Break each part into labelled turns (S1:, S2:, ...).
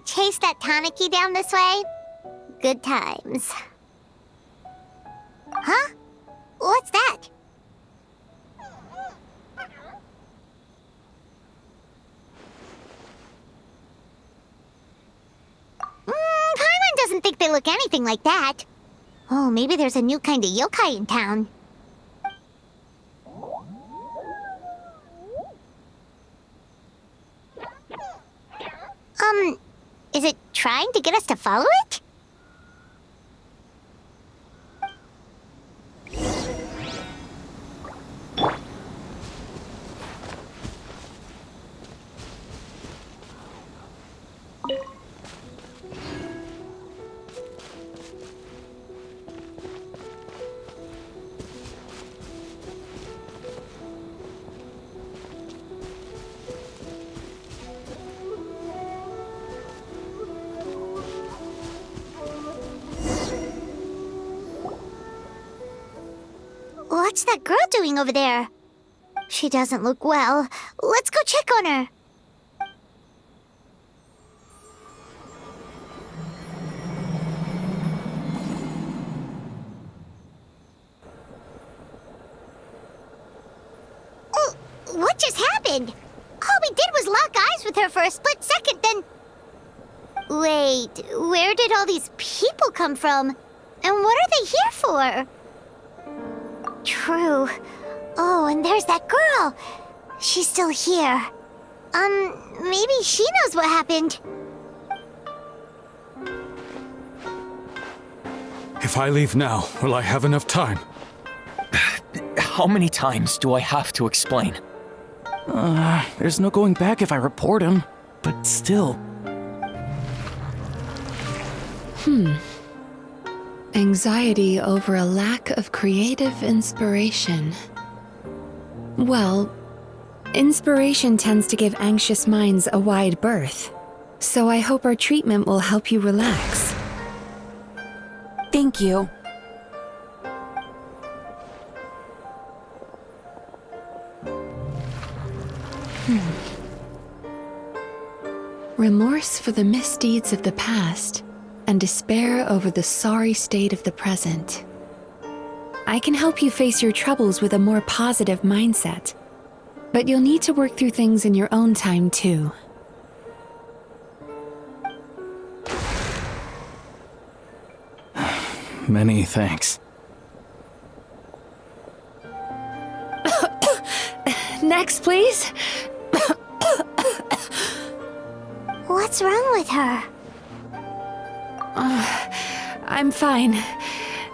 S1: chase that Tanuki down this way? Good times. Huh? What's that? Paimon doesn't think they look anything like that. Oh, maybe there's a new kind of yokai in town. Is it trying to get us to follow it? What's that girl doing over there? She doesn't look well. Let's go check on her. Oh, what just happened? All we did was lock eyes with her for a split second, then... Wait, where did all these people come from? And what are they here for? True. Oh, and there's that girl. She's still here. Maybe she knows what happened.
S2: If I leave now, will I have enough time?
S3: How many times do I have to explain?
S4: There's no going back if I report him. But still.
S5: Anxiety over a lack of creative inspiration. Well, inspiration tends to give anxious minds a wide berth, so I hope our treatment will help you relax.
S6: Thank you.
S5: Remorse for the misdeeds of the past, and despair over the sorry state of the present. I can help you face your troubles with a more positive mindset, but you'll need to work through things in your own time too.
S4: Many thanks.
S5: Next, please.
S1: What's wrong with her?
S5: I'm fine.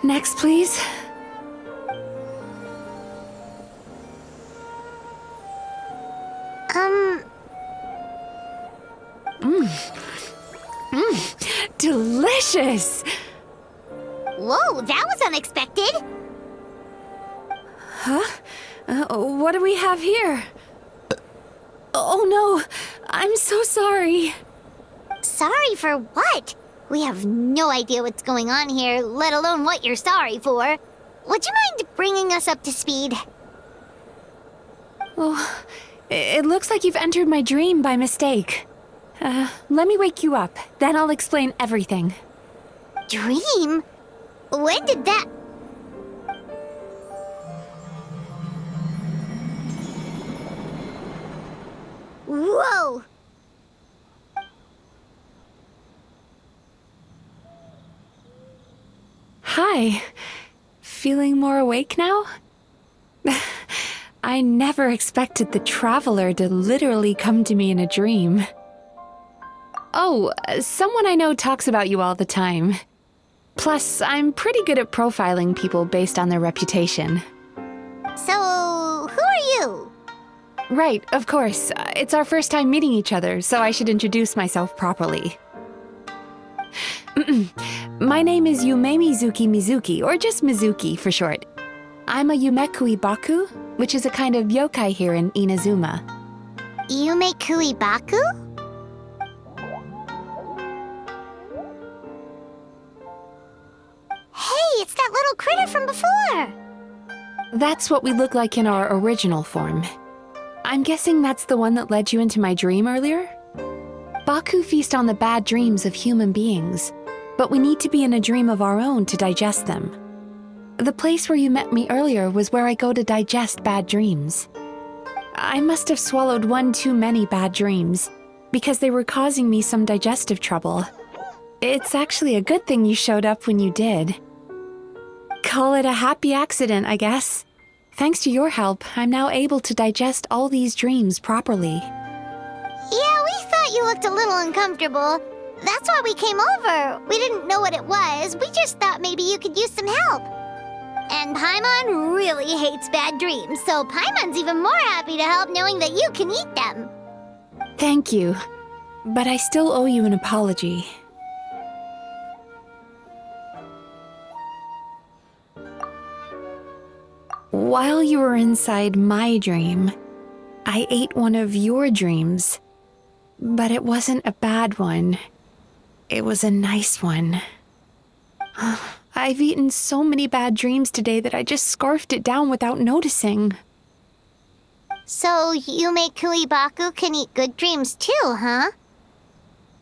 S5: Next, please. Delicious!
S1: Whoa, that was unexpected.
S5: Huh? What do we have here? Oh no, I'm so sorry.
S1: Sorry for what? We have no idea what's going on here, let alone what you're sorry for. Would you mind bringing us up to speed?
S5: Oh, it looks like you've entered my dream by mistake. Let me wake you up, then I'll explain everything.
S1: Dream? When did that... Whoa!
S5: Hi. Feeling more awake now? I never expected the Traveler to literally come to me in a dream. Oh, someone I know talks about you all the time. Plus, I'm pretty good at profiling people based on their reputation.
S1: So, who are you?
S5: Right, of course. It's our first time meeting each other, so I should introduce myself properly. My name is Yume Mizuki, or just Mizuki for short. I'm a Yumekui Baku, which is a kind of yokai here in Inazuma.
S1: Yumekui Baku? Hey, it's that little critter from before!
S5: That's what we look like in our original form. I'm guessing that's the one that led you into my dream earlier? Baku feast on the bad dreams of human beings, but we need to be in a dream of our own to digest them. The place where you met me earlier was where I go to digest bad dreams. I must have swallowed one too many bad dreams, because they were causing me some digestive trouble. It's actually a good thing you showed up when you did. Call it a happy accident, I guess. Thanks to your help, I'm now able to digest all these dreams properly.
S1: Yeah, we thought you looked a little uncomfortable. That's why we came over. We didn't know what it was. We just thought maybe you could use some help. And Paimon really hates bad dreams, so Paimon's even more happy to help knowing that you can eat them.
S5: Thank you, but I still owe you an apology. While you were inside my dream, I ate one of your dreams. But it wasn't a bad one. It was a nice one. I've eaten so many bad dreams today that I just scarfed it down without noticing.
S1: So Yume Kuibaku can eat good dreams too, huh?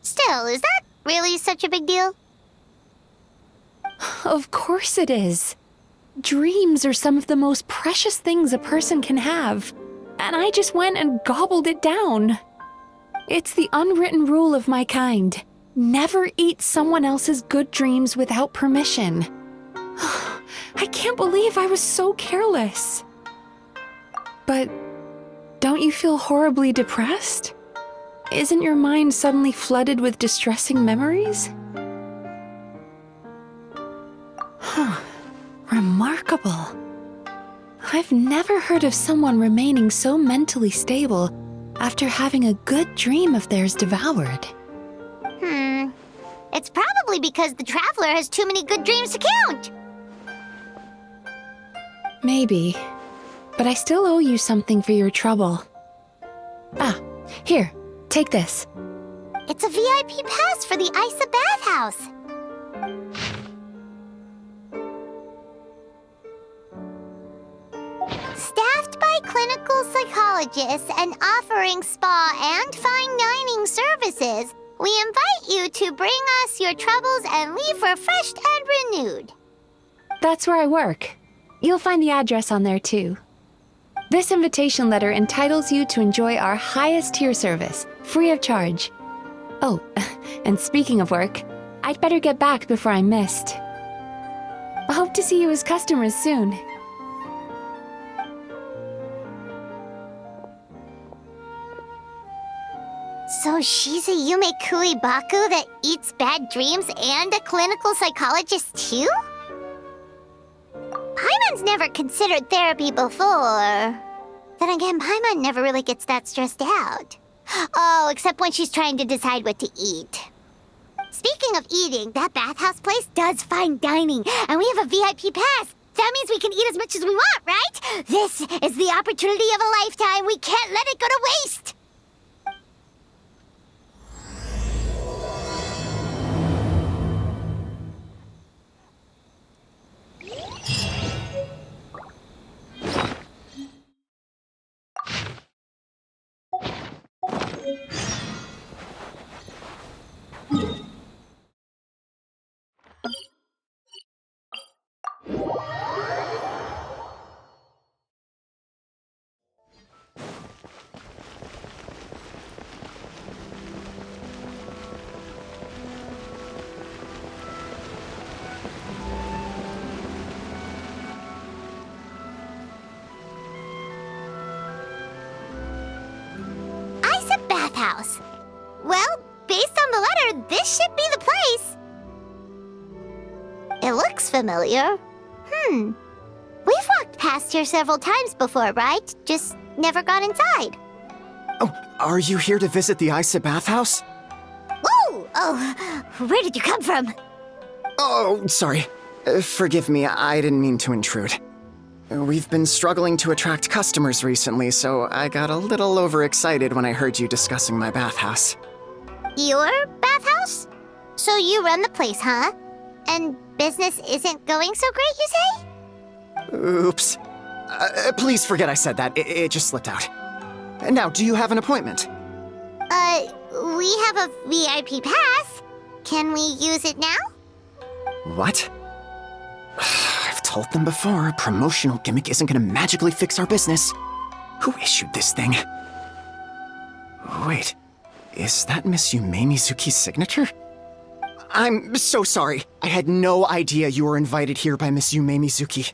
S1: Still, is that really such a big deal?
S5: Of course it is. Dreams are some of the most precious things a person can have, and I just went and gobbled it down. It's the unwritten rule of my kind. Never eat someone else's good dreams without permission. I can't believe I was so careless. But don't you feel horribly depressed? Isn't your mind suddenly flooded with distressing memories? Remarkable. I've never heard of someone remaining so mentally stable after having a good dream of theirs devoured.
S1: It's probably because the traveler has too many good dreams to count.
S5: Maybe, but I still owe you something for your trouble. Ah, here, take this.
S1: It's a VIP pass for the Isa bathhouse. Staffed by clinical psychologists and offering spa and fine dining services, we invite you to bring us your troubles and leave refreshed and renewed.
S5: That's where I work. You'll find the address on there too. This invitation letter entitles you to enjoy our highest tier service, free of charge. Oh, and speaking of work, I'd better get back before I'm missed. I hope to see you as customers soon.
S1: So she's a Yume Kuibaku that eats bad dreams and a clinical psychologist too? Paimon's never considered therapy before. Then again, Paimon never really gets that stressed out. Oh, except when she's trying to decide what to eat. Speaking of eating, that bathhouse place does fine dining, and we have a VIP pass. That means we can eat as much as we want, right? This is the opportunity of a lifetime. We can't let it go to waste. Bathhouse. Well, based on the letter, this should be the place. It looks familiar. We've walked past here several times before, right? Just never gone inside.
S6: Oh, are you here to visit the Isa bathhouse?
S1: Whoa! Oh, where did you come from?
S6: Oh, sorry. Forgive me, I didn't mean to intrude. We've been struggling to attract customers recently, so I got a little overexcited when I heard you discussing my bathhouse.
S1: Your bathhouse? So you run the place, huh? And business isn't going so great, you say?
S6: Oops. Please forget I said that. It just slipped out. Now, do you have an appointment?
S1: we have a VIP pass. Can we use it now?
S6: What? I've told them before, a promotional gimmick isn't gonna magically fix our business. Who issued this thing? Wait, is that Miss Yume Mizuki's signature? I'm so sorry. I had no idea you were invited here by Miss Yume Mizuki.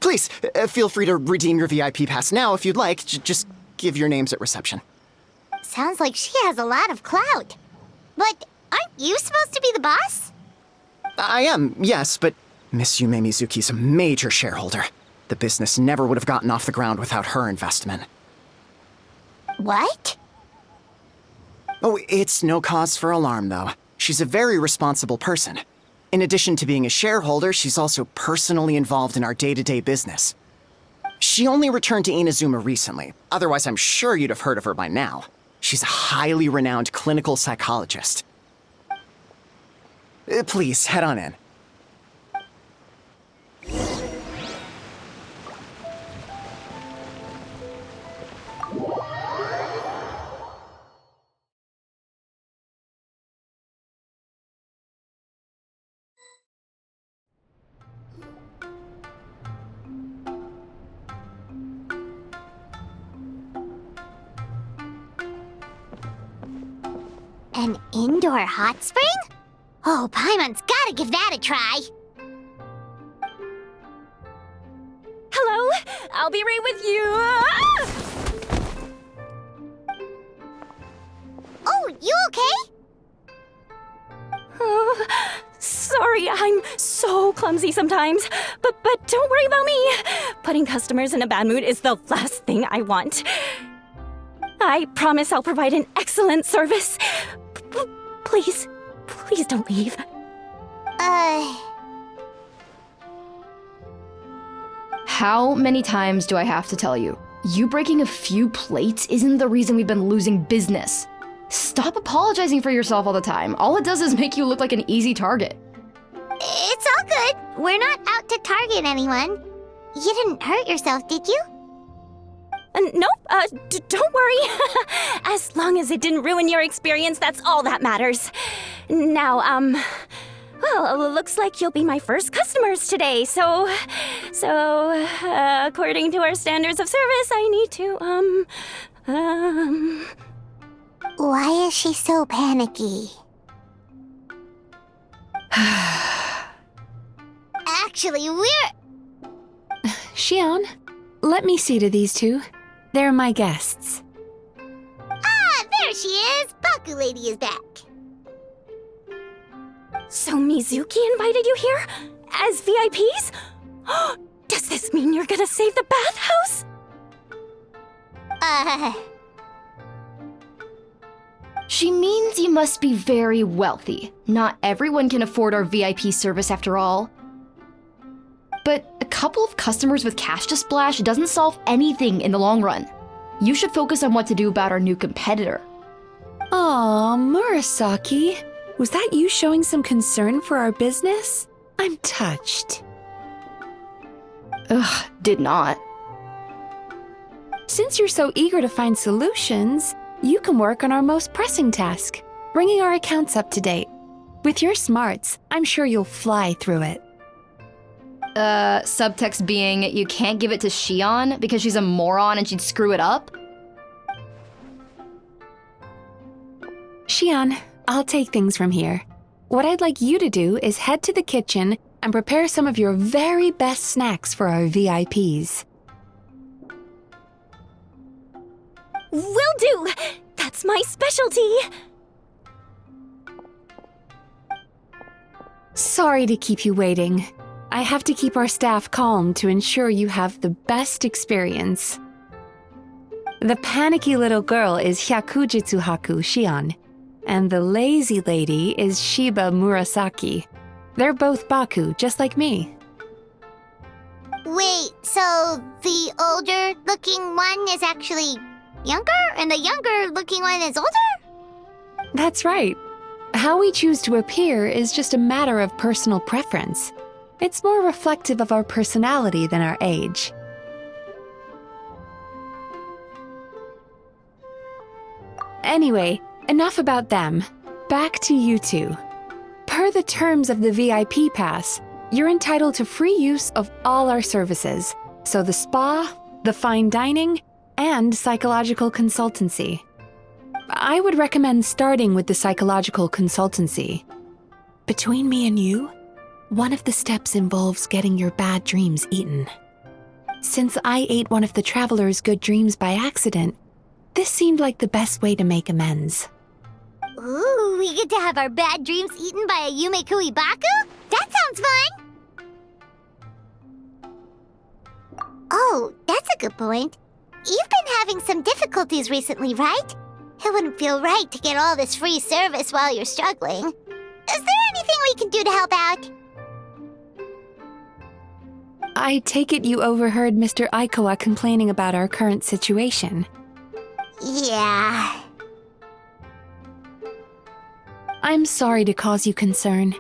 S6: Please, feel free to redeem your VIP pass now if you'd like. Just give your names at reception.
S1: Sounds like she has a lot of clout. But aren't you supposed to be the boss?
S6: I am, yes, but Miss Yume Mizuki's a major shareholder. The business never would have gotten off the ground without her investment.
S1: What?
S6: Oh, it's no cause for alarm, though. She's a very responsible person. In addition to being a shareholder, she's also personally involved in our day-to-day business. She only returned to Inazuma recently. Otherwise, I'm sure you'd have heard of her by now. She's a highly renowned clinical psychologist. Please, head on in.
S1: An indoor hot spring? Oh, Paimon's gotta give that a try.
S7: Hello? I'll be right with you.
S1: Oh, you okay?
S7: Oh, sorry, I'm so clumsy sometimes. But don't worry about me. Putting customers in a bad mood is the last thing I want. I promise I'll provide an excellent service. Please don't leave.
S8: How many times do I have to tell you? You breaking a few plates isn't the reason we've been losing business. Stop apologizing for yourself all the time. All it does is make you look like an easy target.
S1: It's all good. We're not out to target anyone. You didn't hurt yourself, did you?
S7: Nope, don't worry. As long as it didn't ruin your experience, that's all that matters. Now, well, looks like you'll be my first customers today, so, according to our standards of service, I need to,
S1: Why is she so panicky? Actually, we're...
S5: Xion, let me see to these two. They're my guests.
S1: Ah, there she is! Baku Lady is back.
S7: So Mizuki invited you here? As VIPs? Does this mean you're gonna save the bathhouse?
S8: She means you must be very wealthy. Not everyone can afford our VIP service after all. But a couple of customers with cash to splash doesn't solve anything in the long run. You should focus on what to do about our new competitor.
S5: Aw, Murasaki. Was that you showing some concern for our business? I'm touched.
S8: Ugh, did not.
S5: Since you're so eager to find solutions, you can work on our most pressing task, bringing our accounts up to date. With your smarts, I'm sure you'll fly through it.
S8: Subtext being, you can't give it to Xion because she's a moron and she'd screw it up?
S5: Xion, I'll take things from here. What I'd like you to do is head to the kitchen and prepare some of your very best snacks for our VIPs.
S7: Will do! That's my specialty!
S5: Sorry to keep you waiting. I have to keep our staff calm to ensure you have the best experience. The panicky little girl is Hyakujitsu Haku Xion, and the lazy lady is Shiba Murasaki. They're both Baku, just like me.
S1: Wait, so the older-looking one is actually younger, and the younger-looking one is older?
S5: That's right. How we choose to appear is just a matter of personal preference. It's more reflective of our personality than our age. Anyway, enough about them. Back to you two. Per the terms of the VIP pass, you're entitled to free use of all our services. So the spa, the fine dining, and psychological consultancy. I would recommend starting with the psychological consultancy. Between me and you, one of the steps involves getting your bad dreams eaten. Since I ate one of the traveler's good dreams by accident, this seemed like the best way to make amends.
S1: Ooh, we get to have our bad dreams eaten by a Yume Baku? That sounds fun! Oh, that's a good point. You've been having some difficulties recently, right? It wouldn't feel right to get all this free service while you're struggling. Is there anything we can do to help out?
S5: I take it you overheard Mr. Aikawa complaining about our current situation.
S1: Yeah.
S5: I'm sorry to cause you concern.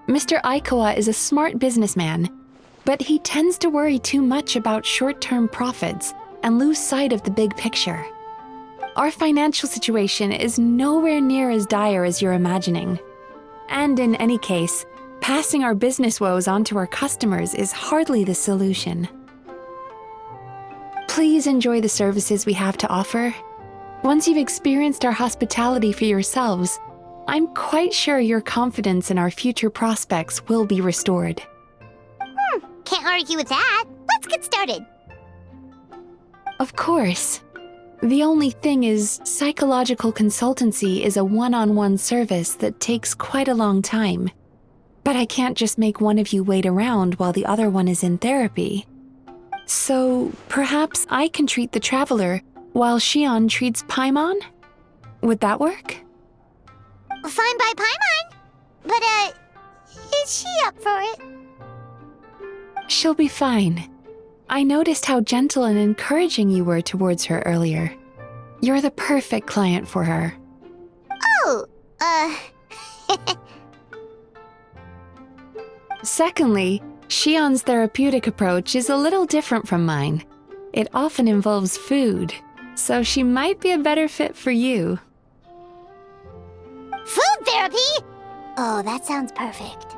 S5: Mr. Aikawa is a smart businessman, but he tends to worry too much about short-term profits and lose sight of the big picture. Our financial situation is nowhere near as dire as you're imagining. And in any case, passing our business woes on to our customers is hardly the solution. Please enjoy the services we have to offer. Once you've experienced our hospitality for yourselves, I'm quite sure your confidence in our future prospects will be restored.
S1: Can't argue with that. Let's get started.
S5: Of course. The only thing is, psychological consultancy is a one-on-one service that takes quite a long time. But I can't just make one of you wait around while the other one is in therapy. So, perhaps I can treat the traveler while Shion treats Paimon? Would that work?
S1: Fine by Paimon. But, is she up for it?
S5: She'll be fine. I noticed how gentle and encouraging you were towards her earlier. You're the perfect client for her.
S1: Oh,
S5: Secondly, Shion's therapeutic approach is a little different from mine. It often involves food, so she might be a better fit for you.
S1: food therapy? Oh, that sounds perfect.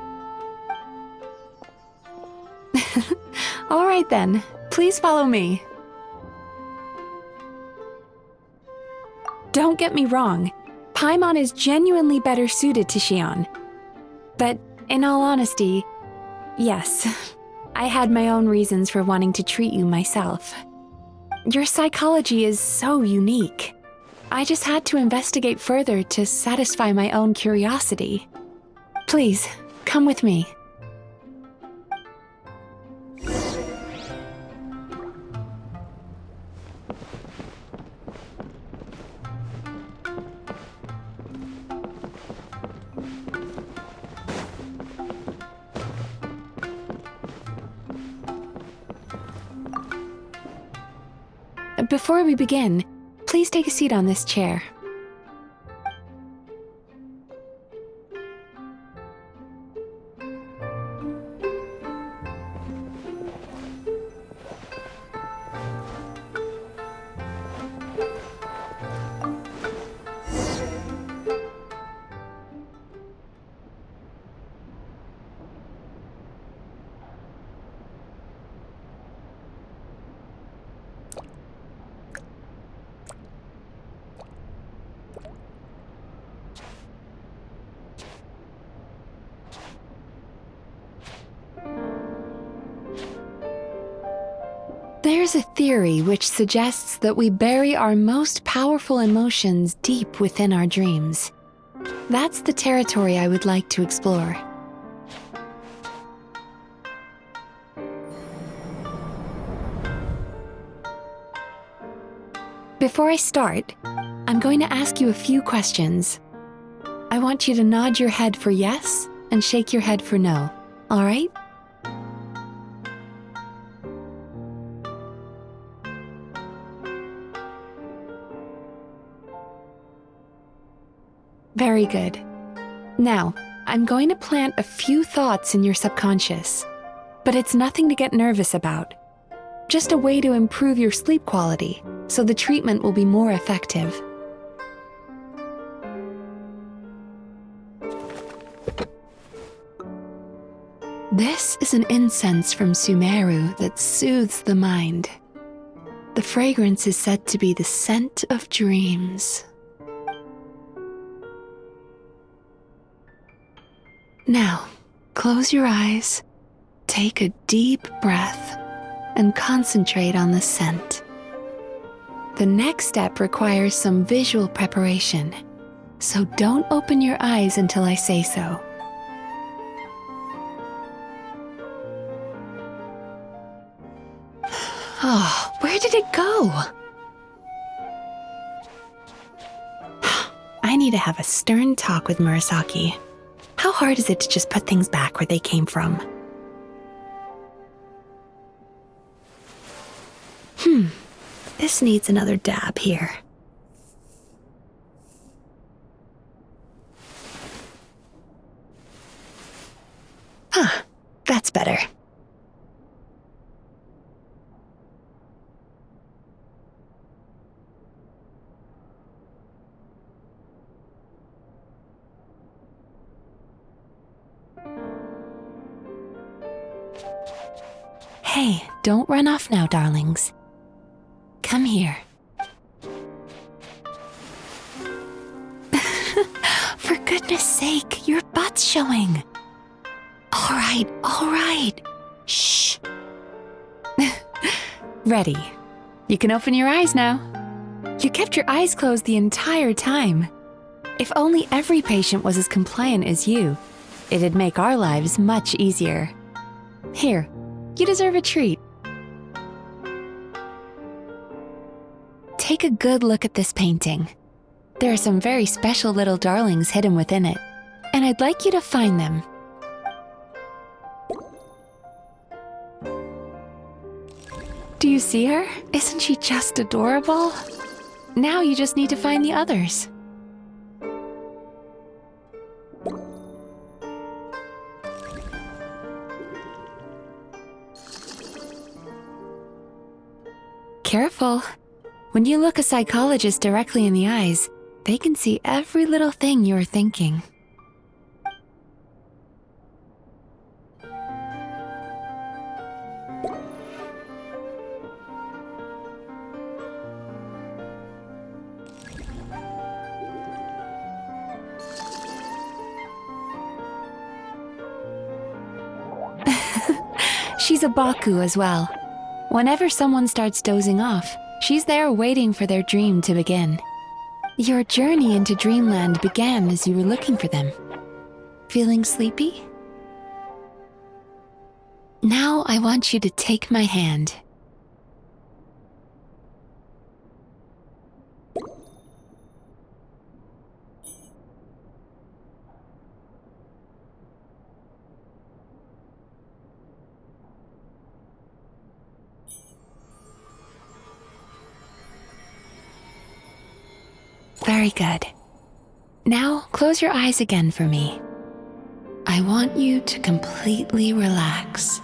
S5: All right then, please follow me. Don't get me wrong, Paimon is genuinely better suited to Shion. But in all honesty, yes, I had my own reasons for wanting to treat you myself. Your psychology is so unique. I just had to investigate further to satisfy my own curiosity. Please, come with me. Before we begin, please take a seat on this chair. There's a theory which suggests that we bury our most powerful emotions deep within our dreams. That's the territory I would like to explore. Before I start, I'm going to ask you a few questions. I want you to nod your head for yes and shake your head for no, all right? Very good. Now, I'm going to plant a few thoughts in your subconscious, but it's nothing to get nervous about. Just a way to improve your sleep quality, so the treatment will be more effective. This is an incense from Sumeru that soothes the mind. The fragrance is said to be the scent of dreams. Now, close your eyes, take a deep breath, and concentrate on the scent. The next step requires some visual preparation, so don't open your eyes until I say so. Oh, where did it go? I need to have a stern talk with Murasaki. How hard is it to just put things back where they came from? This needs another dab here. That's better. Hey, don't run off now, darlings. Come here. For goodness sake, your butt's showing. All right. Shh. Ready. You can open your eyes now. You kept your eyes closed the entire time. If only every patient was as compliant as you, it'd make our lives much easier. Here, you deserve a treat. Take a good look at this painting. There are some very special little darlings hidden within it, and I'd like you to find them. Do you see her? Isn't she just adorable? Now you just need to find the others. Careful. When you look a psychologist directly in the eyes, they can see every little thing you're thinking. She's a Baku as well. Whenever someone starts dozing off, she's there waiting for their dream to begin. Your journey into Dreamland began as you were looking for them. Feeling sleepy? Now I want you to take my hand. Very good. Now close your eyes again for me. I want you to completely relax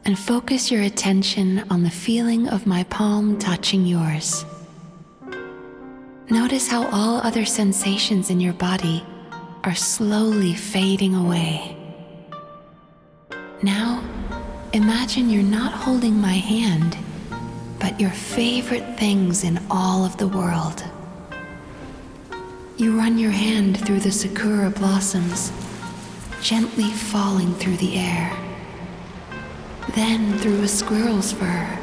S5: and focus your attention on the feeling of my palm touching yours. Notice how all other sensations in your body are slowly fading away. Now, imagine you're not holding my hand, but your favorite things in all of the world. You run your hand through the sakura blossoms, gently falling through the air. Then through a squirrel's fur.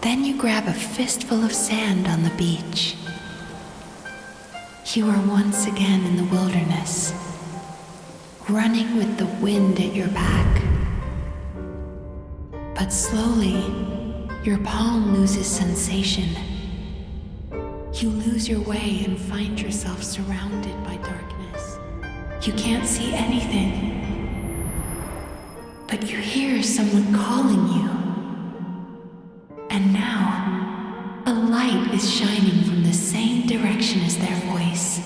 S5: Then you grab a fistful of sand on the beach. You are once again in the wilderness, running with the wind at your back. But slowly, your palm loses sensation. You lose your way and find yourself surrounded by darkness. You can't see anything, but you hear someone calling you. And now, a light is shining from the same direction as their voice.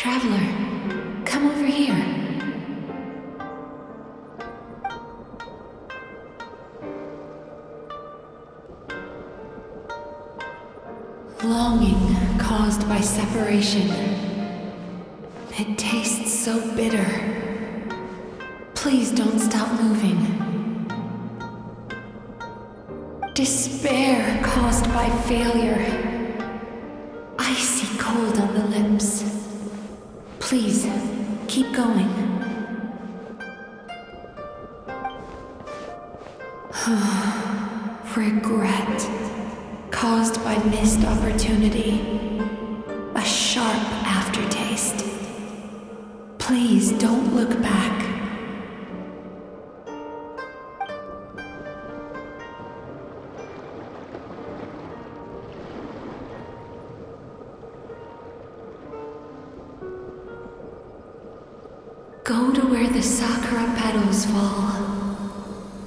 S5: Traveler, come over here. Longing caused by separation. It tastes so bitter. Please don't stop moving. Despair caused by failure. Icy cold on the lips. Please, keep going. Regret caused by missed opportunity. A sharp aftertaste. Please don't look back. Go to where the sakura petals fall.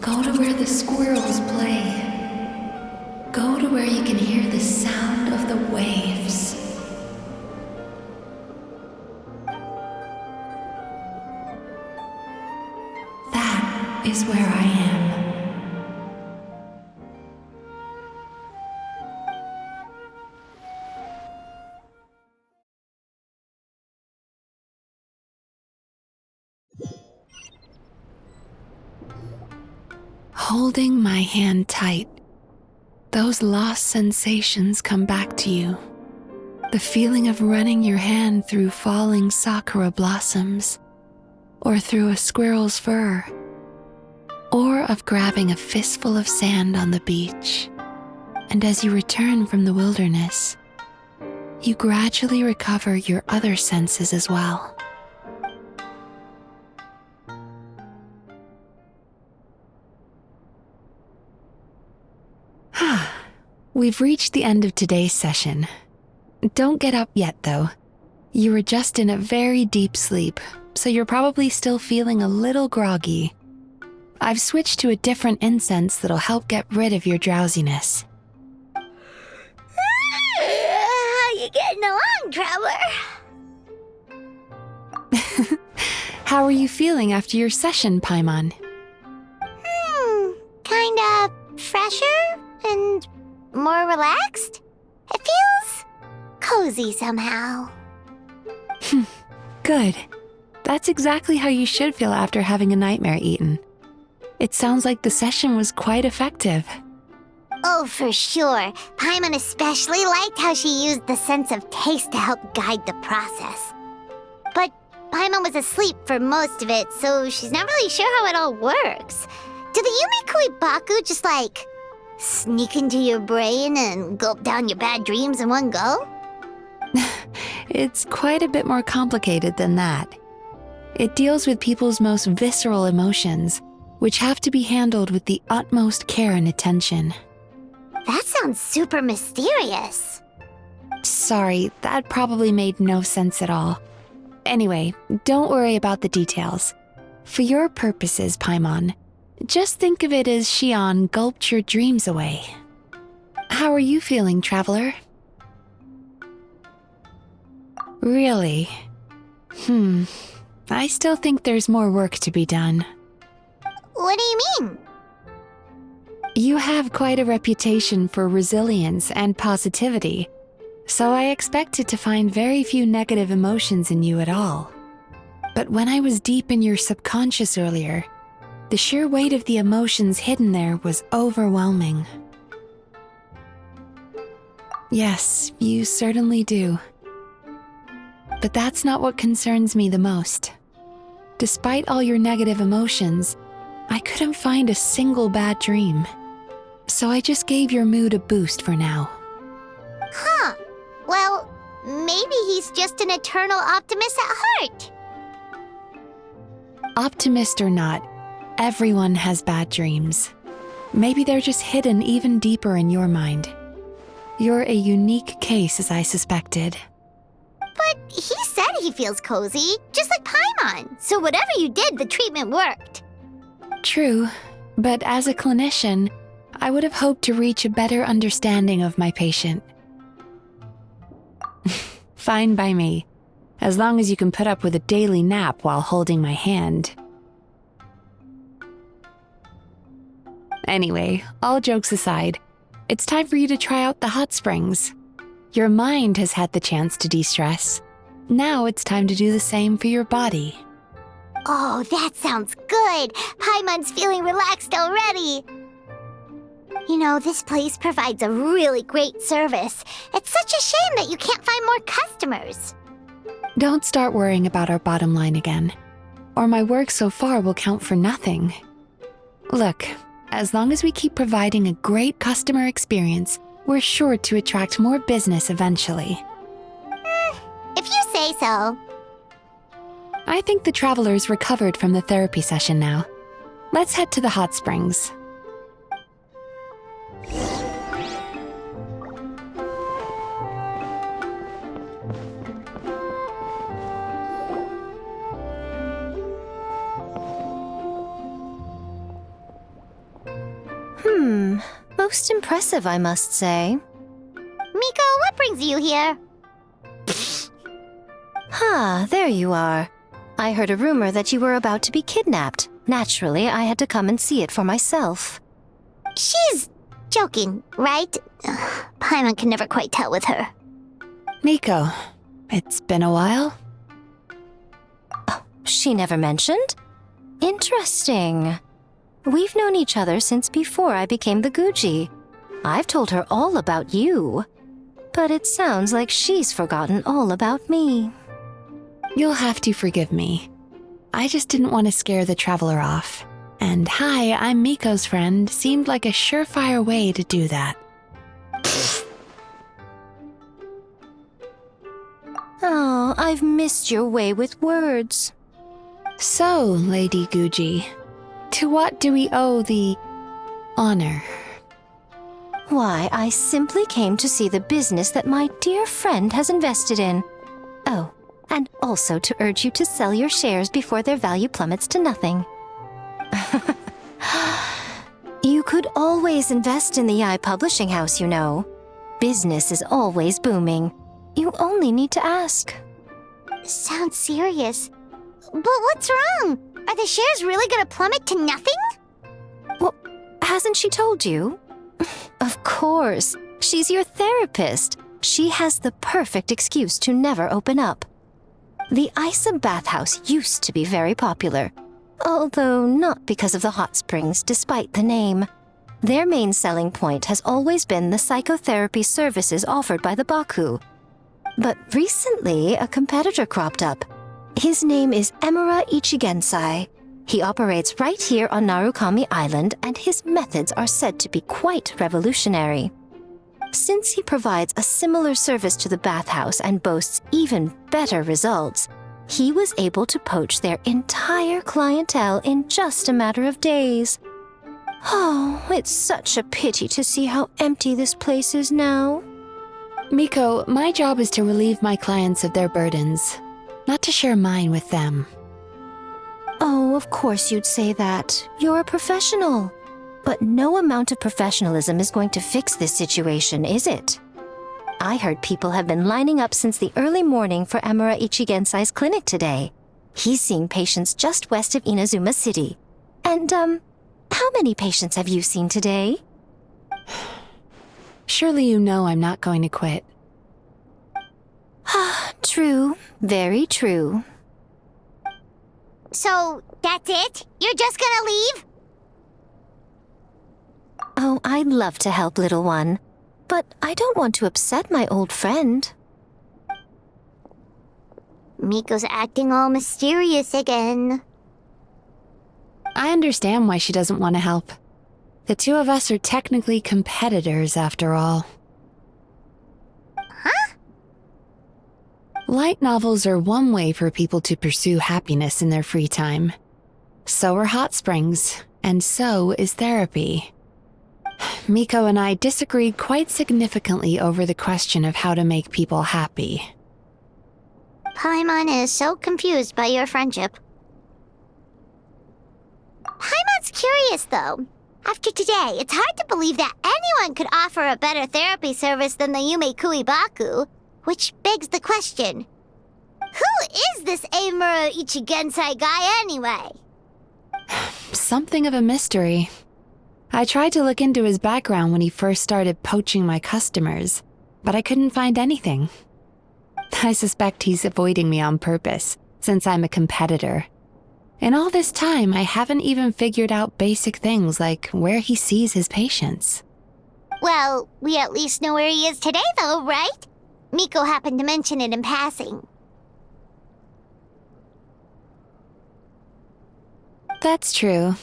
S5: Go to where the squirrels play. Go to where you can hear the sound of the waves. That is where I am. Holding my hand tight, those lost sensations come back to you. The feeling of running your hand through falling sakura blossoms, or through a squirrel's fur, or of grabbing a fistful of sand on the beach. And as you return from the wilderness, you gradually recover your other senses as well. We've reached the end of today's session. Don't get up yet, though. You were just in a very deep sleep, so you're probably still feeling a little groggy. I've switched to a different incense that'll help get rid of your drowsiness.
S1: How you getting along, Traveler?
S5: How are you feeling after your session, Paimon?
S1: Kinda fresher and more relaxed? It feels cozy somehow.
S5: Good. That's exactly how you should feel after having a nightmare eaten. It sounds like the session was quite effective.
S1: Oh, for sure. Paimon especially liked how she used the sense of taste to help guide the process. But Paimon was asleep for most of it, so she's not really sure how it all works. Do the Yumi Kuibaku just sneak into your brain and gulp down your bad dreams in one go?
S5: It's quite a bit more complicated than that. It deals with people's most visceral emotions, which have to be handled with the utmost care and attention.
S1: That sounds super mysterious.
S5: Sorry, that probably made no sense at all. Anyway, don't worry about the details. For your purposes, Paimon, just think of it as Xion gulped your dreams away. How are you feeling, Traveler? Really? I still think there's more work to be done.
S1: What do you mean?
S5: You have quite a reputation for resilience and positivity, so I expected to find very few negative emotions in you at all. But when I was deep in your subconscious earlier, the sheer weight of the emotions hidden there was overwhelming. Yes, you certainly do. But that's not what concerns me the most. Despite all your negative emotions, I couldn't find a single bad dream. So I just gave your mood a boost for now.
S1: Huh. Well, maybe he's just an eternal optimist at heart.
S5: Optimist or not, everyone has bad dreams. Maybe they're just hidden even deeper in your mind. You're a unique case, as I suspected.
S1: But he said he feels cozy, just like Paimon. So whatever you did, the treatment worked.
S5: True, but as a clinician, I would have hoped to reach a better understanding of my patient. Fine by me. as long as you can put up with a daily nap while holding my hand. Anyway, all jokes aside, it's time for you to try out the hot springs. Your mind has had the chance to de-stress. Now it's time to do the same for your body.
S1: Oh, that sounds good. Paimon's feeling relaxed already. You know, this place provides a really great service. It's such a shame that you can't find more customers.
S5: Don't start worrying about our bottom line again, or my work so far will count for nothing. Look, as long as we keep providing a great customer experience, we're sure to attract more business eventually.
S1: If you say so.
S5: I think the traveler's recovered from the therapy session now. Let's head to the hot springs.
S9: Most impressive, I must say.
S1: Miko, what brings you here?
S9: There you are. I heard a rumor that you were about to be kidnapped. Naturally, I had to come and see it for myself.
S1: She's joking, right? Paimon can never quite tell with her.
S5: Miko, it's been a while.
S9: She never mentioned? Interesting. We've known each other since before I became the Guji. I've told her all about you. But it sounds like she's forgotten all about me.
S5: You'll have to forgive me. I just didn't want to scare the traveler off. And hi, I'm Miko's friend seemed like a surefire way to do that.
S9: Oh, I've missed your way with words.
S5: So, Lady Guji, to what do we owe the honor?
S9: Why, I simply came to see the business that my dear friend has invested in. Oh, and also to urge you to sell your shares before their value plummets to nothing. You could always invest in the Publishing House, you know. Business is always booming. You only need to ask.
S1: Sounds serious. But what's wrong? Are the shares really gonna plummet to nothing?
S9: Well, hasn't she told you? Of course. She's your therapist. She has the perfect excuse to never open up. The Isa bathhouse used to be very popular, although not because of the hot springs, despite the name. Their main selling point has always been the psychotherapy services offered by the Baku. But recently, a competitor cropped up. His name is Emura Ichigensai. He operates right here on Narukami Island, and his methods are said to be quite revolutionary. Since he provides a similar service to the bathhouse and boasts even better results, he was able to poach their entire clientele in just a matter of days. Oh, it's such a pity to see how empty this place is now.
S5: Miko, my job is to relieve my clients of their burdens, not to share mine with them.
S9: Oh, of course you'd say that. You're a professional. But no amount of professionalism is going to fix this situation, is it? I heard people have been lining up since the early morning for Emura Ichigensai's clinic today. He's seeing patients just west of Inazuma City. And, how many patients have you seen today?
S5: Surely you know I'm not going to quit.
S9: True. Very true.
S1: So, that's it? You're just gonna leave?
S9: Oh, I'd love to help, little one. But I don't want to upset my old friend.
S1: Miko's acting all mysterious again.
S5: I understand why she doesn't want to help. The two of us are technically competitors, after all.
S1: Huh?
S5: Light novels are one way for people to pursue happiness in their free time. So are hot springs, and so is therapy. Miko and I disagreed quite significantly over the question of how to make people happy.
S1: Paimon is so confused by your friendship. Paimon's curious, though. After today, it's hard to believe that anyone could offer a better therapy service than the Yume Kui Baku, which begs the question, Who is this Amuro Ichigensai guy anyway?
S5: Something of a mystery. I tried to look into his background when he first started poaching my customers, but I couldn't find anything. I suspect he's avoiding me on purpose, since I'm a competitor. In all this time, I haven't even figured out basic things like where he sees his patients.
S1: Well, we at least know where he is today, though, right? Miko happened to mention it in passing.
S5: That's true.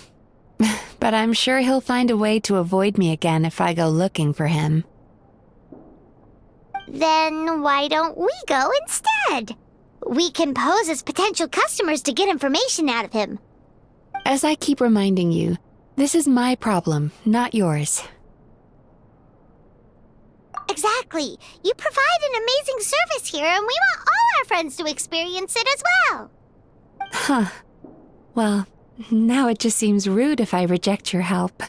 S5: But I'm sure he'll find a way to avoid me again if I go looking for him.
S1: Then why don't we go instead? We can pose as potential customers to get information out of him.
S5: As I keep reminding you, this is my problem, not yours.
S1: Exactly. You provide an amazing service here, and we want all our friends to experience it as well.
S5: Huh. Well, now it just seems rude if I reject your help.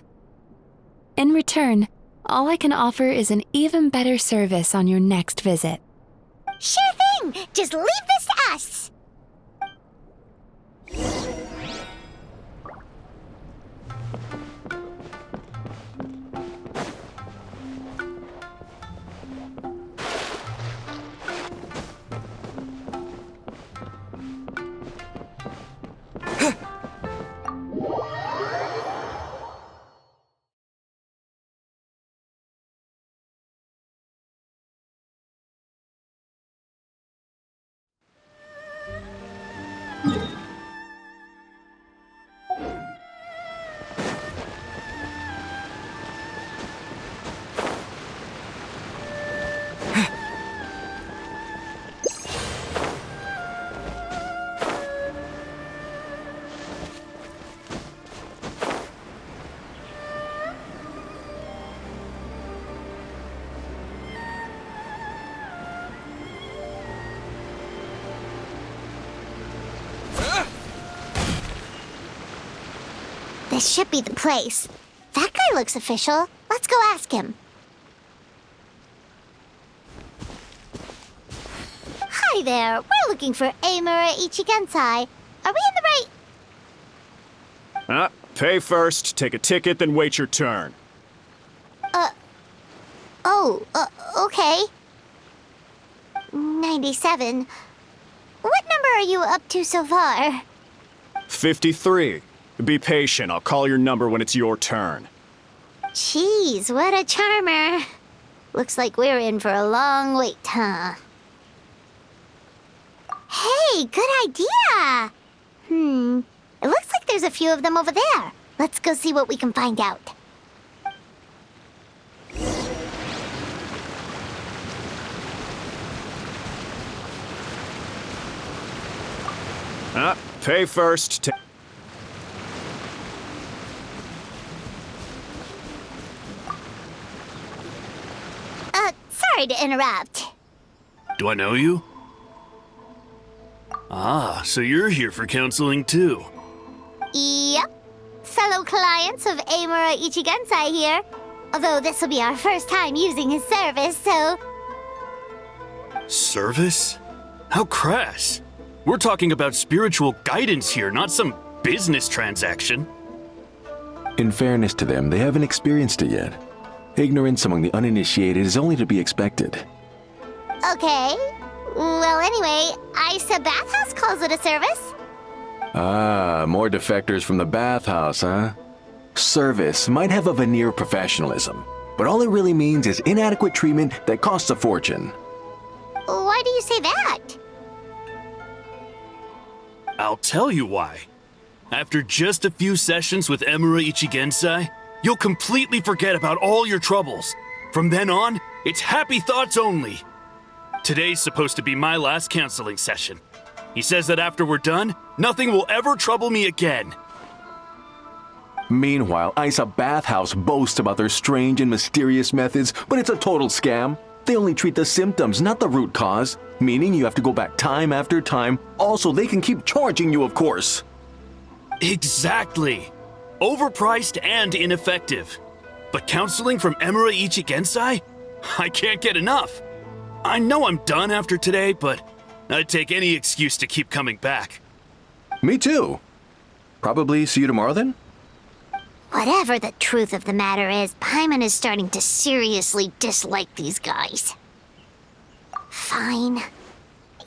S5: In return, all I can offer is an even better service on your next visit.
S1: Sure thing! Just leave this to us! This should be the place. That guy looks official. Let's go ask him. Hi there. We're looking for Amuro Ichigensai. Are we in the right...
S10: Pay first, take a ticket, then wait your turn.
S1: Okay. 97. What number are you up to so far?
S10: 53. Be patient, I'll call your number when it's your turn.
S1: Jeez, what a charmer. Looks like we're in for a long wait, huh? Hey, good idea! It looks like there's a few of them over there. Let's go see what we can find out.
S10: Pay first,
S1: Sorry to interrupt.
S11: Do I know you? Ah, so you're here for counseling too.
S1: Yep. Fellow clients of Amuro Ichigensai here. Although this will be our first time using his service, so...
S11: Service? How crass. We're talking about spiritual guidance here, not some business transaction.
S12: In fairness to them, they haven't experienced it yet. Ignorance among the uninitiated is only to be expected.
S1: Okay. Well, anyway, Isa Bathhouse calls it a service.
S12: Ah, more defectors from the bathhouse, huh? Service might have a veneer of professionalism, but all it really means is inadequate treatment that costs a fortune.
S1: Why do you say that?
S11: I'll tell you why. After just a few sessions with Amuro Ichigensai, you'll completely forget about all your troubles. From then on, it's happy thoughts only. Today's supposed to be my last counseling session. He says that after we're done, nothing will ever trouble me again.
S12: Meanwhile, Isa Bathhouse boasts about their strange and mysterious methods, but it's a total scam. They only treat the symptoms, not the root cause, meaning you have to go back time after time. Also, they can keep charging you, of course.
S11: Exactly. Overpriced and ineffective. But counseling from Amuro Ichigensai? I can't get enough. I know I'm done after today, but I'd take any excuse to keep coming back.
S12: Me too. Probably see you tomorrow then?
S1: Whatever the truth of the matter is, Paimon is starting to seriously dislike these guys. Fine.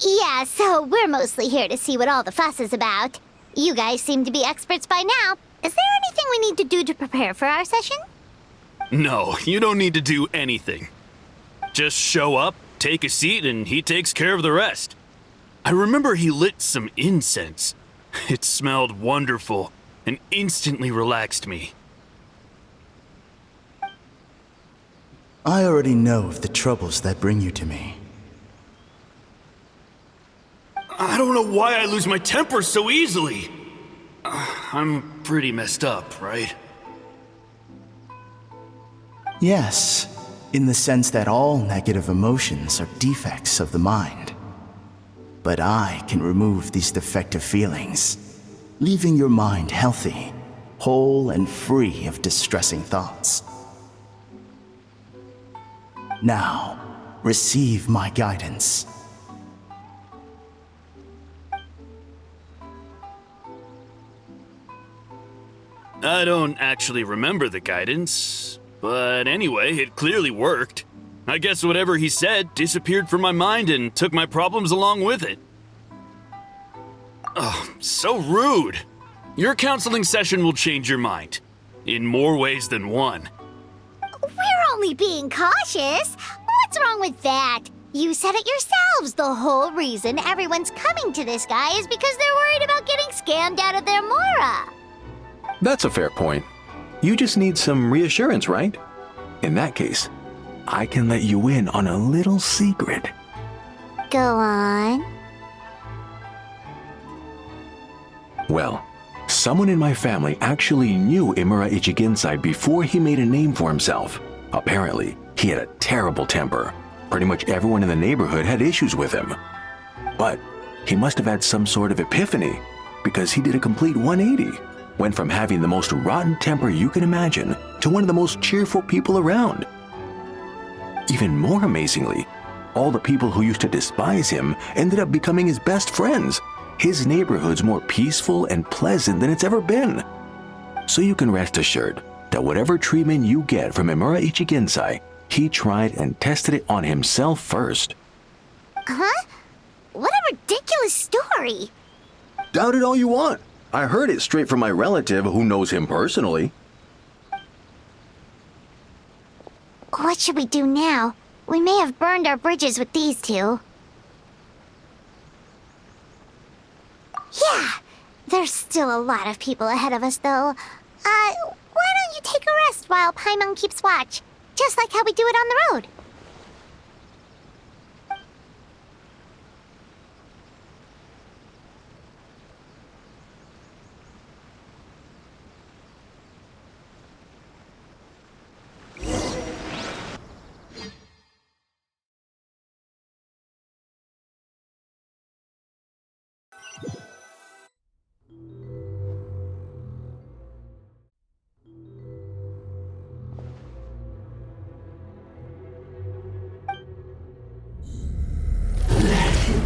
S1: Yeah, so we're mostly here to see what all the fuss is about. You guys seem to be experts by now. Is there anything we need to do to prepare for our session?
S11: No, you don't need to do anything. Just show up, take a seat, and he takes care of the rest. I remember he lit some incense. It smelled wonderful and instantly relaxed me.
S13: I already know of the troubles that bring you to me.
S11: I don't know why I lose my temper so easily. I'm pretty messed up, right?
S13: Yes, in the sense that all negative emotions are defects of the mind. But I can remove these defective feelings, leaving your mind healthy, whole and free of distressing thoughts. Now, receive my guidance.
S11: I don't actually remember the guidance, but anyway, it clearly worked. I guess whatever he said disappeared from my mind and took my problems along with it. Oh, so rude. Your counseling session will change your mind. In more ways than one.
S1: We're only being cautious. What's wrong with that? You said it yourselves. The whole reason everyone's coming to this guy is because they're worried about getting scammed out of their Mora.
S12: That's a fair point. You just need some reassurance, right? In that case, I can let you in on a little secret.
S1: Go on.
S12: Well, someone in my family actually knew Imura Ichigensai before he made a name for himself. Apparently, he had a terrible temper. Pretty much everyone in the neighborhood had issues with him. But he must have had some sort of epiphany, because he did a complete 180. Went from having the most rotten temper you can imagine to one of the most cheerful people around. Even more amazingly, all the people who used to despise him ended up becoming his best friends. His neighborhood's more peaceful and pleasant than it's ever been. So you can rest assured that whatever treatment you get from Imura Ichigensai, he tried and tested it on himself first.
S1: Huh? What a ridiculous story.
S12: Doubt it all you want. I heard it straight from my relative who knows him personally.
S1: What should we do now? We may have burned our bridges with these two. Yeah, there's still a lot of people ahead of us, though. Why don't you take a rest while Paimon keeps watch? Just like how we do it on the road.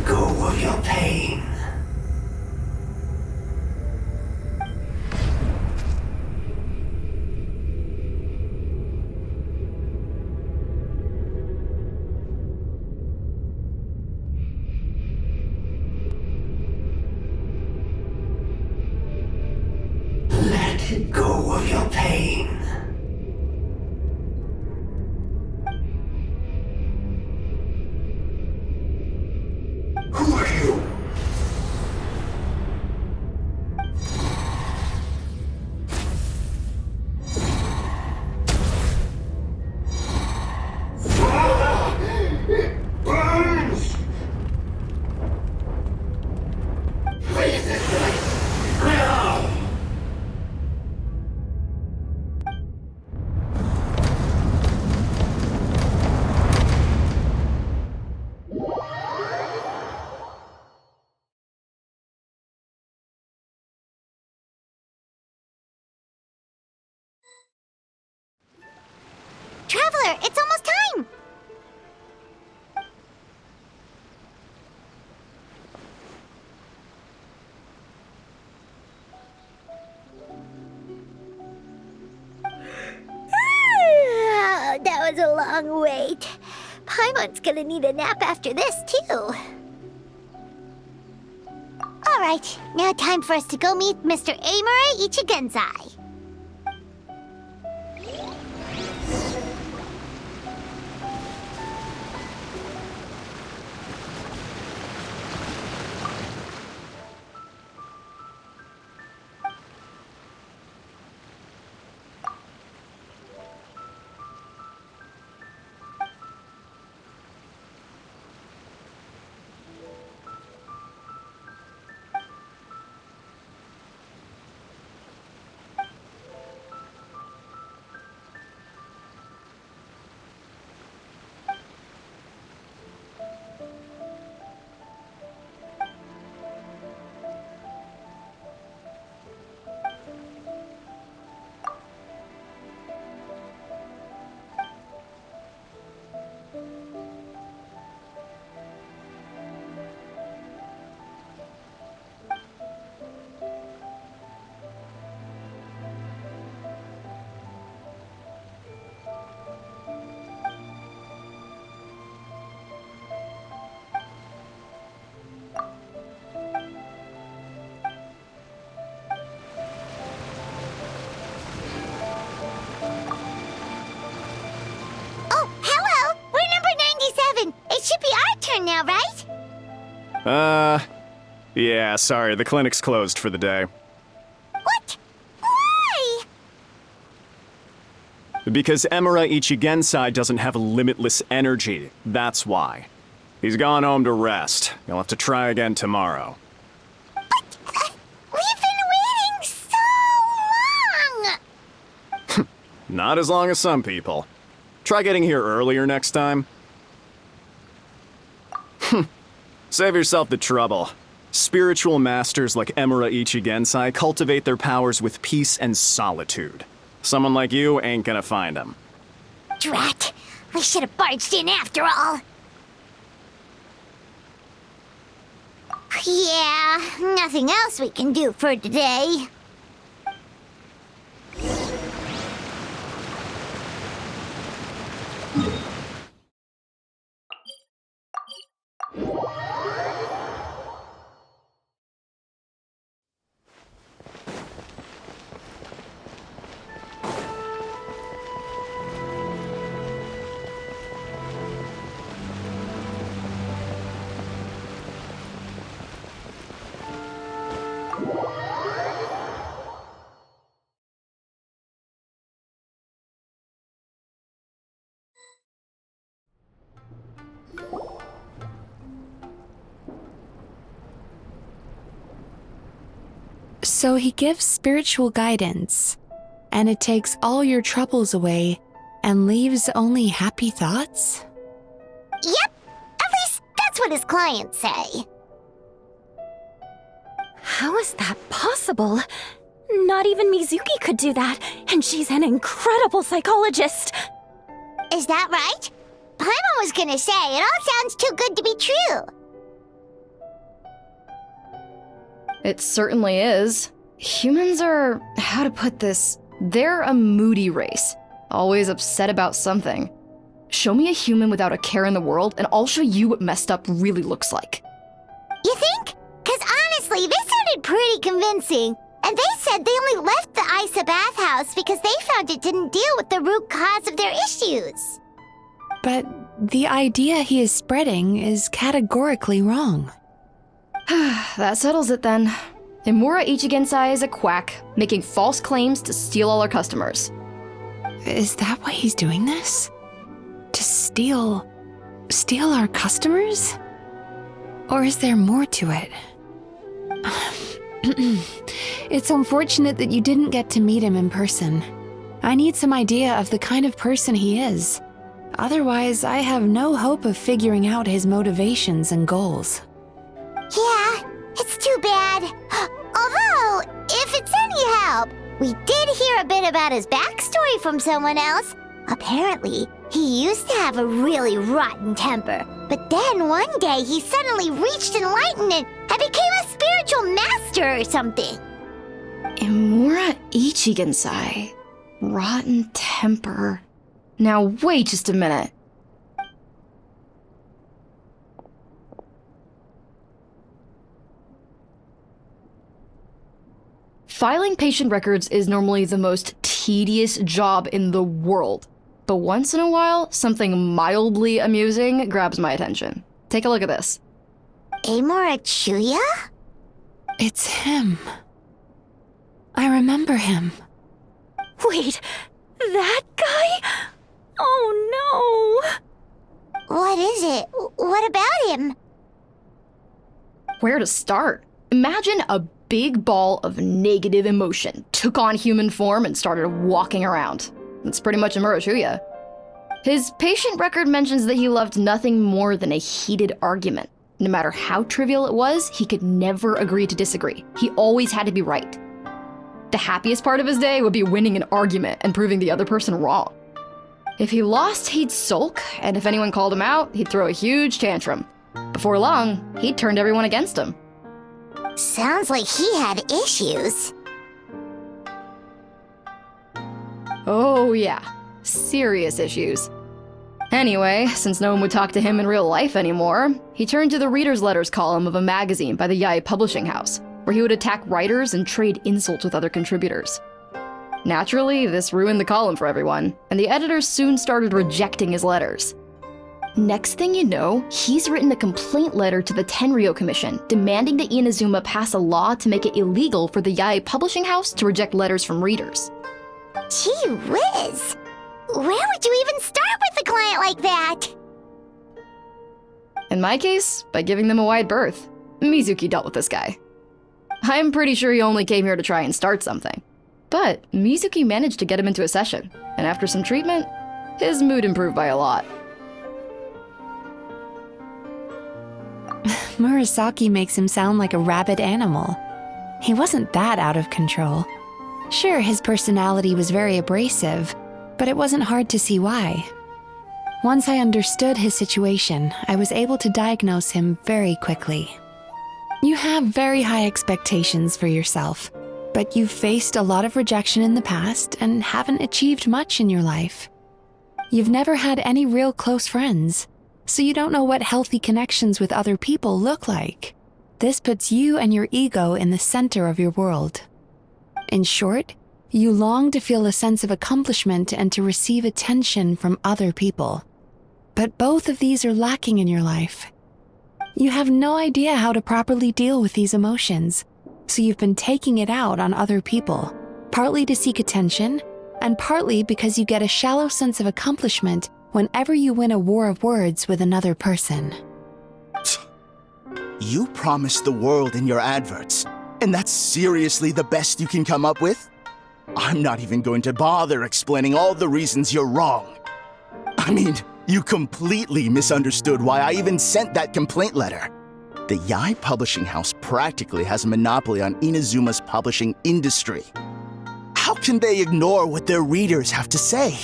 S14: Go of your pain. Let go of your pain. Who are you? It burns! Leave this place now!
S1: Traveler, it's almost time! was a long wait. Paimon's gonna need a nap after this, too. Alright, now time for us to go meet Mr. Amura Ichigenzai. It should be our turn now, right?
S10: Yeah, sorry, the clinic's closed for the day.
S1: What? Why?
S10: Because Emura Ichigensai doesn't have limitless energy, that's why. He's gone home to rest. You'll have to try again tomorrow.
S1: But, we've been waiting so long!
S10: Not as long as some people. Try getting here earlier next time. Save yourself the trouble. Spiritual masters like Emura Ichigensai cultivate their powers with peace and solitude. Someone like you ain't gonna find them.
S1: Drat! We should have barged in after all! Yeah, nothing else we can do for today.
S5: So he gives spiritual guidance, and it takes all your troubles away and leaves only happy thoughts?
S1: Yep! At least that's what his clients say.
S7: How is that possible? Not even Mizuki could do that, and she's an incredible psychologist.
S1: Is that right? Paimon was gonna say, it all sounds too good to be true.
S8: It certainly is. Humans are, how to put this, they're a moody race. Always upset about something. Show me a human without a care in the world, and I'll show you what messed up really looks like.
S1: You think? 'Cause honestly, they sounded pretty convincing. And they said they only left the Isa bathhouse because they found it didn't deal with the root cause of their issues.
S5: But the idea he is spreading is categorically wrong.
S8: That settles it then. Emura Ichigensai is a quack, making false claims to steal all our customers.
S5: Is that why he's doing this? To steal our customers? Or is there more to it? It's unfortunate that you didn't get to meet him in person. I need some idea of the kind of person he is. Otherwise, I have no hope of figuring out his motivations and goals.
S1: Yeah, it's too bad. Although, if it's any help, we did hear a bit about his backstory from someone else. Apparently, he used to have a really rotten temper. But then one day he suddenly reached enlightenment and became a spiritual master or something.
S8: Emura Ichigensai. Rotten temper. Now wait just a minute. Filing patient records is normally the most tedious job in the world. But once in a while, something mildly amusing grabs my attention. Take a look at this.
S1: Melancholia?
S5: It's him. I remember him.
S7: Wait, that guy? Oh no!
S1: What is it? What about him?
S8: Where to start? Imagine a big ball of negative emotion took on human form and started walking around. That's pretty much a Melancholia. His patient record mentions that he loved nothing more than a heated argument. No matter how trivial it was, he could never agree to disagree. He always had to be right. The happiest part of his day would be winning an argument and proving the other person wrong. If he lost, he'd sulk, and if anyone called him out, he'd throw a huge tantrum. Before long, he'd turned everyone against him.
S1: Sounds like he had issues.
S8: Oh yeah, serious issues. Anyway, since no one would talk to him in real life anymore, he turned to the reader's letters column of a magazine by the Yai Publishing House, where he would attack writers and trade insults with other contributors. Naturally, this ruined the column for everyone, and the editors soon started rejecting his letters. Next thing you know, he's written a complaint letter to the Tenryou Commission, demanding that Inazuma pass a law to make it illegal for the Yai Publishing House to reject letters from readers.
S1: Gee whiz! Where would you even start with a client like that?
S8: In my case, by giving them a wide berth. Mizuki dealt with this guy. I'm pretty sure he only came here to try and start something. But Mizuki managed to get him into a session, and after some treatment, his mood improved by a lot.
S5: Murasaki makes him sound like a rabid animal. He wasn't that out of control. Sure, his personality was very abrasive, but it wasn't hard to see why. Once I understood his situation, I was able to diagnose him very quickly. You have very high expectations for yourself, but you've faced a lot of rejection in the past and haven't achieved much in your life. You've never had any real close friends, so you don't know what healthy connections with other people look like. This puts you and your ego in the center of your world. In short, you long to feel a sense of accomplishment and to receive attention from other people. But both of these are lacking in your life. You have no idea how to properly deal with these emotions, so you've been taking it out on other people, partly to seek attention, and partly because you get a shallow sense of accomplishment whenever you win a war of words with another person.
S13: You promised the world in your adverts, and that's seriously the best you can come up with? I'm not even going to bother explaining all the reasons you're wrong. I mean, you completely misunderstood why I even sent that complaint letter. The Yai Publishing House practically has a monopoly on Inazuma's publishing industry. How can they ignore what their readers have to say?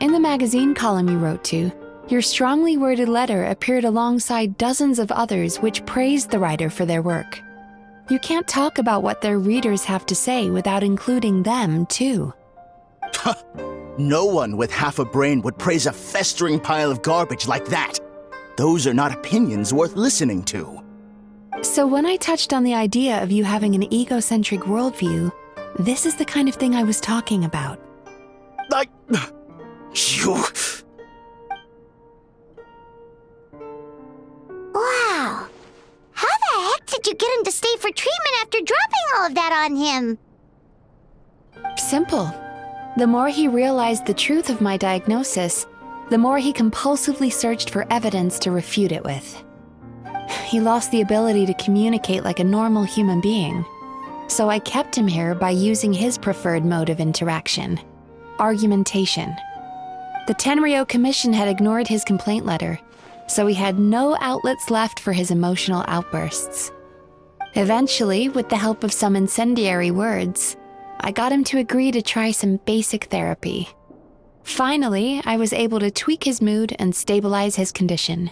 S5: In the magazine column you wrote to, your strongly worded letter appeared alongside dozens of others which praised the writer for their work. You can't talk about what their readers have to say without including them, too.
S13: No one with half a brain would praise a festering pile of garbage like that. Those are not opinions worth listening to.
S5: So when I touched on the idea of you having an egocentric worldview, this is the kind of thing I was talking about.
S13: You...
S1: Wow. How the heck did you get him to stay for treatment after dropping all of that on him?
S5: Simple. The more he realized the truth of my diagnosis, the more he compulsively searched for evidence to refute it with. He lost the ability to communicate like a normal human being, so I kept him here by using his preferred mode of interaction: argumentation. The Tenryou Commission had ignored his complaint letter, so he had no outlets left for his emotional outbursts. Eventually, with the help of some incendiary words, I got him to agree to try some basic therapy. Finally, I was able to tweak his mood and stabilize his condition.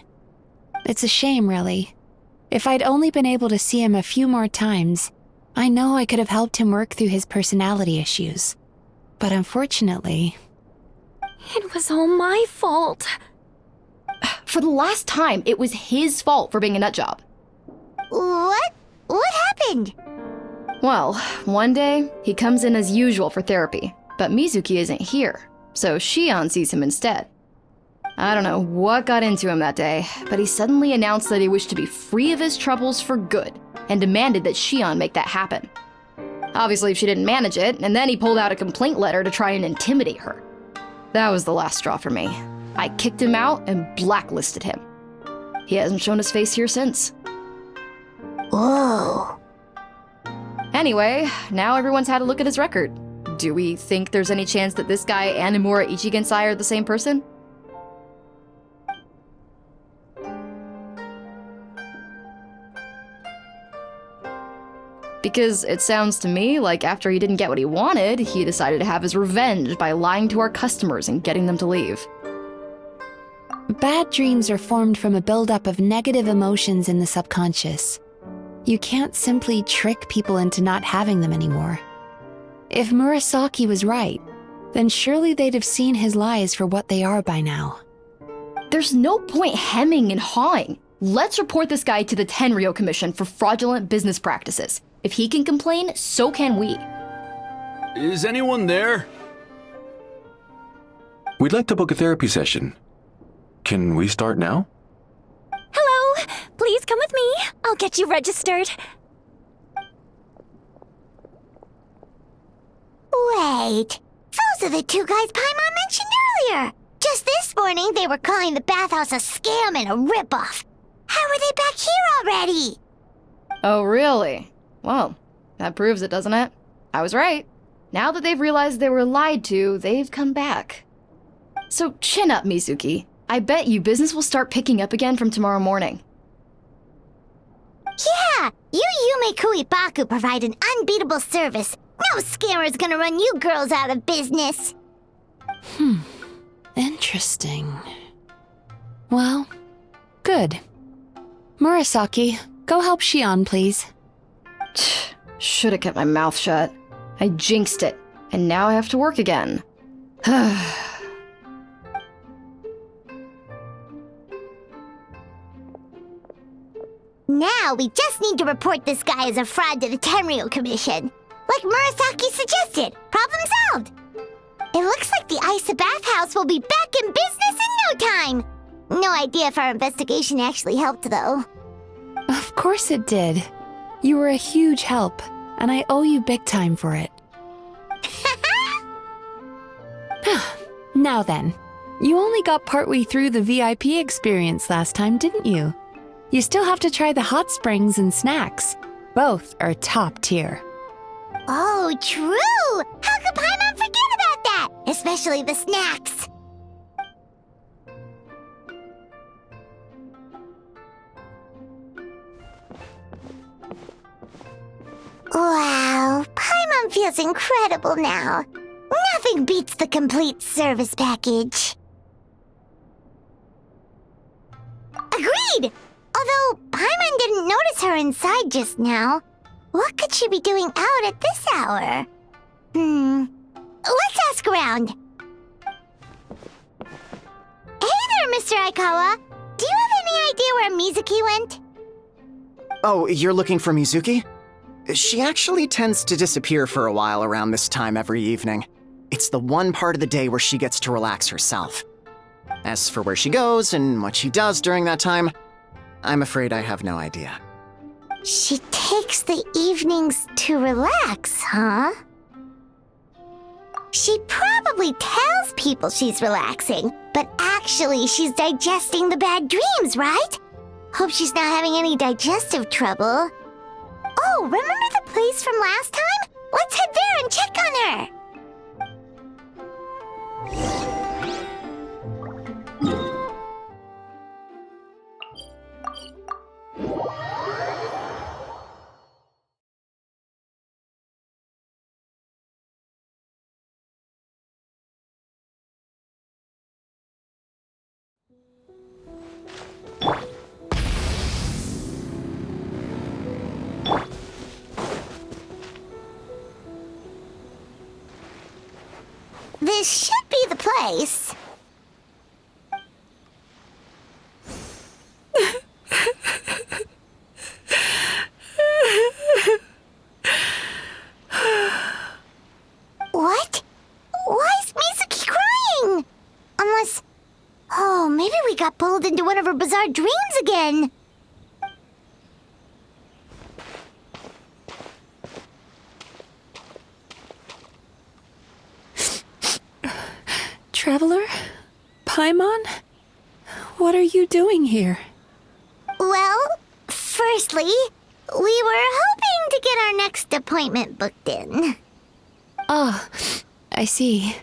S5: It's a shame, really. If I'd only been able to see him a few more times, I know I could have helped him work through his personality issues. But unfortunately,
S7: It was all my fault.
S8: For the last time, it was his fault for being a nutjob.
S1: What? What happened?
S8: Well, one day, he comes in as usual for therapy, but Mizuki isn't here, so Shion sees him instead. I don't know what got into him that day, but he suddenly announced that he wished to be free of his troubles for good, and demanded that Shion make that happen. Obviously, she didn't manage it, and then he pulled out a complaint letter to try and intimidate her. That was the last straw for me. I kicked him out and blacklisted him. He hasn't shown his face here since.
S1: Whoa.
S8: Anyway, now everyone's had a look at his record. Do we think there's any chance that this guy and Nomura Ichigensai are the same person? Because it sounds to me like after he didn't get what he wanted, he decided to have his revenge by lying to our customers and getting them to leave.
S5: Bad dreams are formed from a buildup of negative emotions in the subconscious. You can't simply trick people into not having them anymore. If Murasaki was right, then surely they'd have seen his lies for what they are by now.
S8: There's no point hemming and hawing. Let's report this guy to the Tenryo Commission for fraudulent business practices. If he can complain, so can we.
S11: Is anyone there?
S12: We'd like to book a therapy session. Can we start now?
S7: Hello! Please come with me. I'll get you registered.
S1: Wait. Those are the two guys Paimon mentioned earlier. Just this morning, they were calling the bathhouse a scam and a ripoff. How are they back here already?
S8: Oh, really? Well, that proves it, doesn't it? I was right. Now that they've realized they were lied to, they've come back. So chin up, Mizuki. I bet you business will start picking up again from tomorrow morning.
S1: Yeah! You Yume Kuibaku provide an unbeatable service. No scammer's gonna run you girls out of business.
S5: Interesting. Well, good. Murasaki, go help Shion, please.
S8: Should've kept my mouth shut. I jinxed it, and now I have to work again.
S1: Now we just need to report this guy as a fraud to the Tenryo Commission. Like Murasaki suggested. Problem solved. It looks like the Isa bathhouse will be back in business in no time. No idea if our investigation actually helped, though.
S5: Of course it did. You were a huge help, and I owe you big time for it. Now then, you only got partway through the VIP experience last time, didn't you? You still have to try the hot springs and snacks. Both are top tier.
S1: Oh, true! How could Paimon forget about that? Especially the snacks. Wow, Paimon feels incredible now. Nothing beats the complete service package. Agreed! Although Paimon didn't notice her inside just now. What could she be doing out at this hour? Let's ask around. Hey there, Mr. Aikawa. Do you have any idea where Mizuki went?
S6: Oh, you're looking for Mizuki? She actually tends to disappear for a while around this time every evening. It's the one part of the day where she gets to relax herself. As for where she goes and what she does during that time, I'm afraid I have no idea.
S1: She takes the evenings to relax, huh? She probably tells people she's relaxing, but actually she's digesting the bad dreams, right? Hope she's not having any digestive trouble. Oh, remember the place from last time? Let's head there and check on her. This should be the place. pulled into one of her bizarre dreams again.
S5: Traveler? Paimon? What are you doing here?
S1: Well, firstly, we were hoping to get our next appointment booked in.
S5: Oh, I see.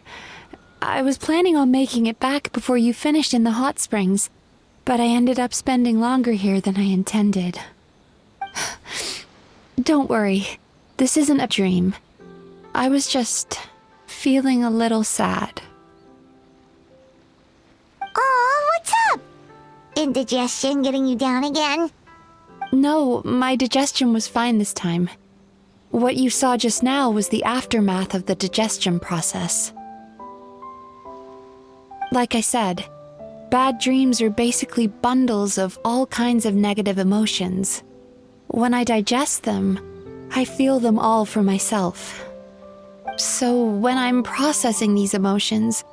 S5: I was planning on making it back before you finished in the hot springs, but I ended up spending longer here than I intended. Don't worry, this isn't a dream. I was just feeling a little sad.
S1: Aw, what's up? Indigestion getting you down again?
S5: No, my digestion was fine this time. What you saw just now was the aftermath of the digestion process. Like I said, bad dreams are basically bundles of all kinds of negative emotions. When I digest them, I feel them all for myself. So when I'm processing these emotions,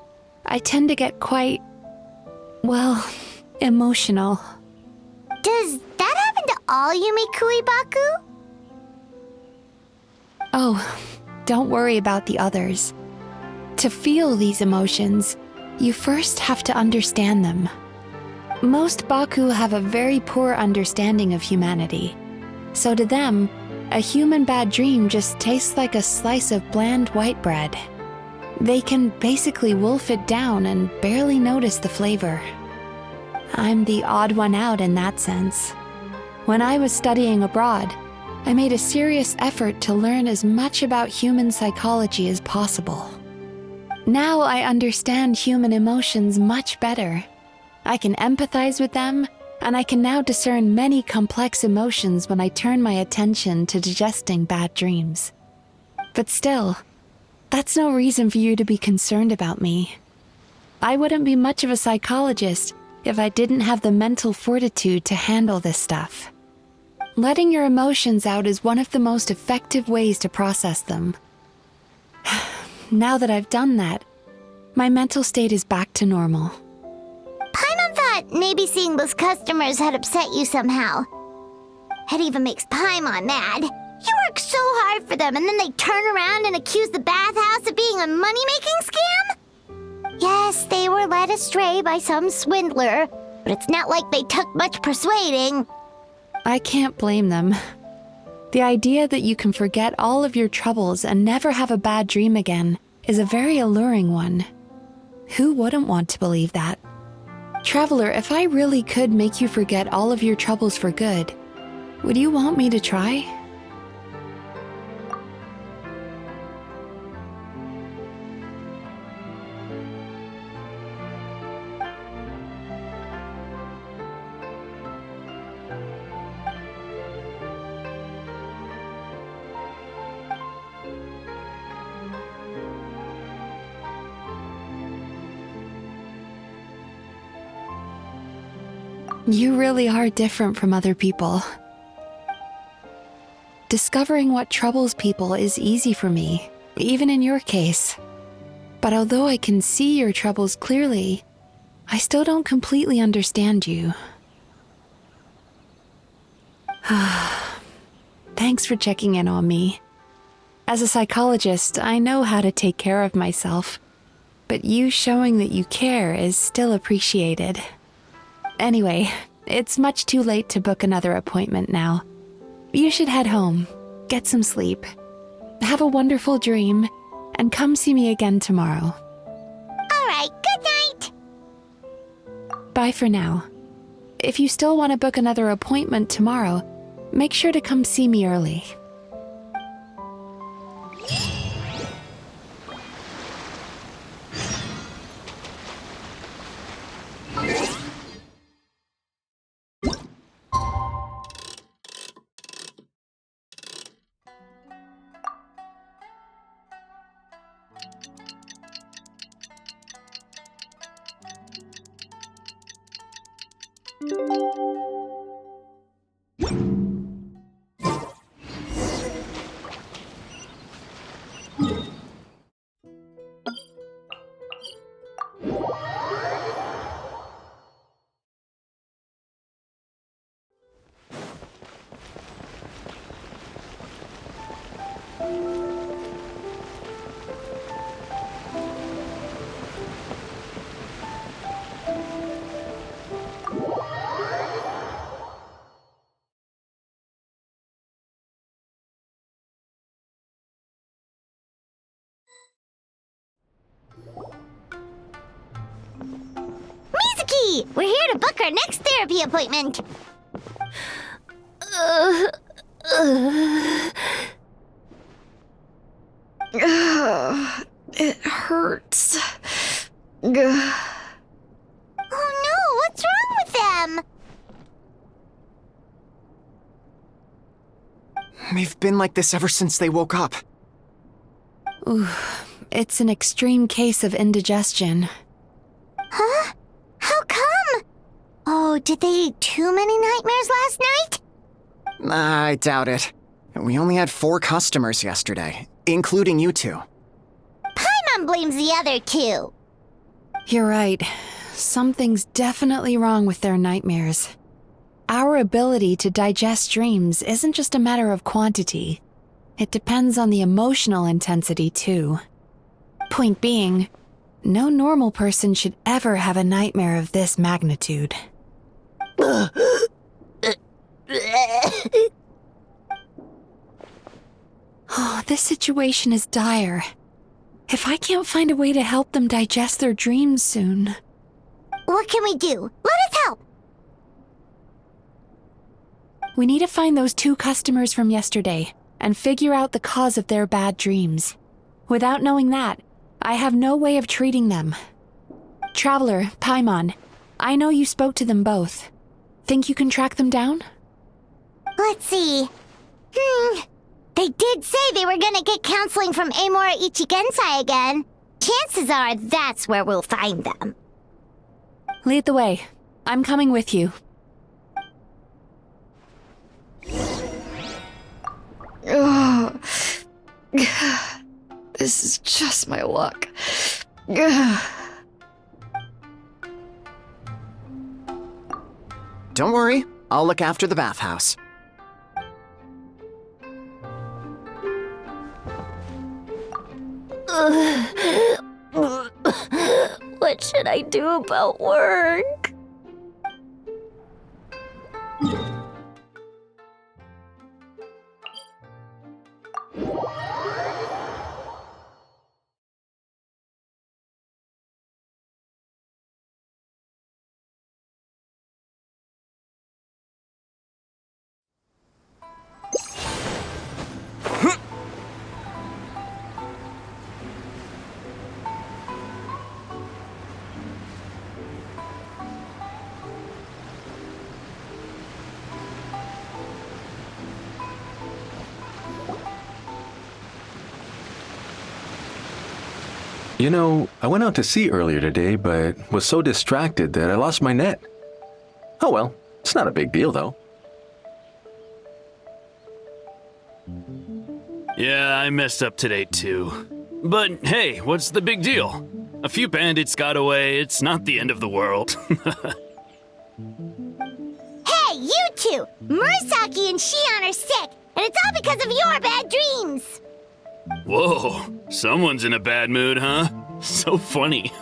S5: I tend to get quite, well, emotional.
S1: Does that happen to all Yumikui Baku?
S5: Oh, don't worry about the others. To feel these emotions, you first have to understand them. Most Baku have a very poor understanding of humanity. So to them, a human bad dream just tastes like a slice of bland white bread. They can basically wolf it down and barely notice the flavor. I'm the odd one out in that sense. When I was studying abroad, I made a serious effort to learn as much about human psychology as possible. Now I understand human emotions much better. I can empathize with them, and I can now discern many complex emotions when I turn my attention to digesting bad dreams. But still, that's no reason for you to be concerned about me. I wouldn't be much of a psychologist if I didn't have the mental fortitude to handle this stuff. Letting your emotions out is one of the most effective ways to process them. Now that I've done that, my mental state is back to normal.
S1: Paimon thought maybe seeing those customers had upset you somehow. It even makes Paimon mad. You work so hard for them and then they turn around and accuse the bathhouse of being a money-making scam? Yes, they were led astray by some swindler, but it's not like they took much persuading.
S5: I can't blame them. The idea that you can forget all of your troubles and never have a bad dream again is a very alluring one. Who wouldn't want to believe that? Traveler, if I really could make you forget all of your troubles for good, would you want me to try? You really are different from other people. Discovering what troubles people is easy for me, even in your case. But although I can see your troubles clearly, I still don't completely understand you. Thanks for checking in on me. As a psychologist, I know how to take care of myself, but you showing that you care is still appreciated. Anyway, it's much too late to book another appointment now. You should head home, get some sleep, have a wonderful dream, and come see me again tomorrow.
S1: All right, good night.
S5: Bye for now. If you still want to book another appointment tomorrow, make sure to come see me early.
S1: Hey, we're here to book our next therapy appointment.
S8: It hurts.
S1: Oh no, what's wrong with them?
S6: They've been like this ever since they woke up.
S5: Ooh, it's an extreme case of indigestion.
S1: Huh? How come? Oh, did they eat too many nightmares last night?
S6: I doubt it. We only had 4 customers yesterday, including you two.
S1: Paimon blames the other 2.
S5: You're right. Something's definitely wrong with their nightmares. Our ability to digest dreams isn't just a matter of quantity. It depends on the emotional intensity, too. Point being, no normal person should ever have a nightmare of this magnitude. Oh, this situation is dire. If I can't find a way to help them digest their dreams soon...
S1: What can we do? Let us help!
S5: We need to find those 2 customers from yesterday and figure out the cause of their bad dreams. Without knowing that, I have no way of treating them. Traveler, Paimon, I know you spoke to them both. Think you can track them down?
S1: Let's see. They did say they were gonna get counseling from Amora Ichigensai again. Chances are that's where we'll find them.
S5: Lead the way. I'm coming with you.
S8: Ugh. This is just my luck.
S6: Don't worry, I'll look after the bathhouse.
S7: What should I do about work?
S12: You know, I went out to sea earlier today, but was so distracted that I lost my net. Oh well, it's not a big deal though.
S11: Yeah, I messed up today too. But hey, what's the big deal? A few bandits got away, it's not the end of the world.
S1: Hey, you 2! Murasaki and Shion are sick, and it's all because of your bad dreams!
S11: Whoa, someone's in a bad mood, huh? So funny.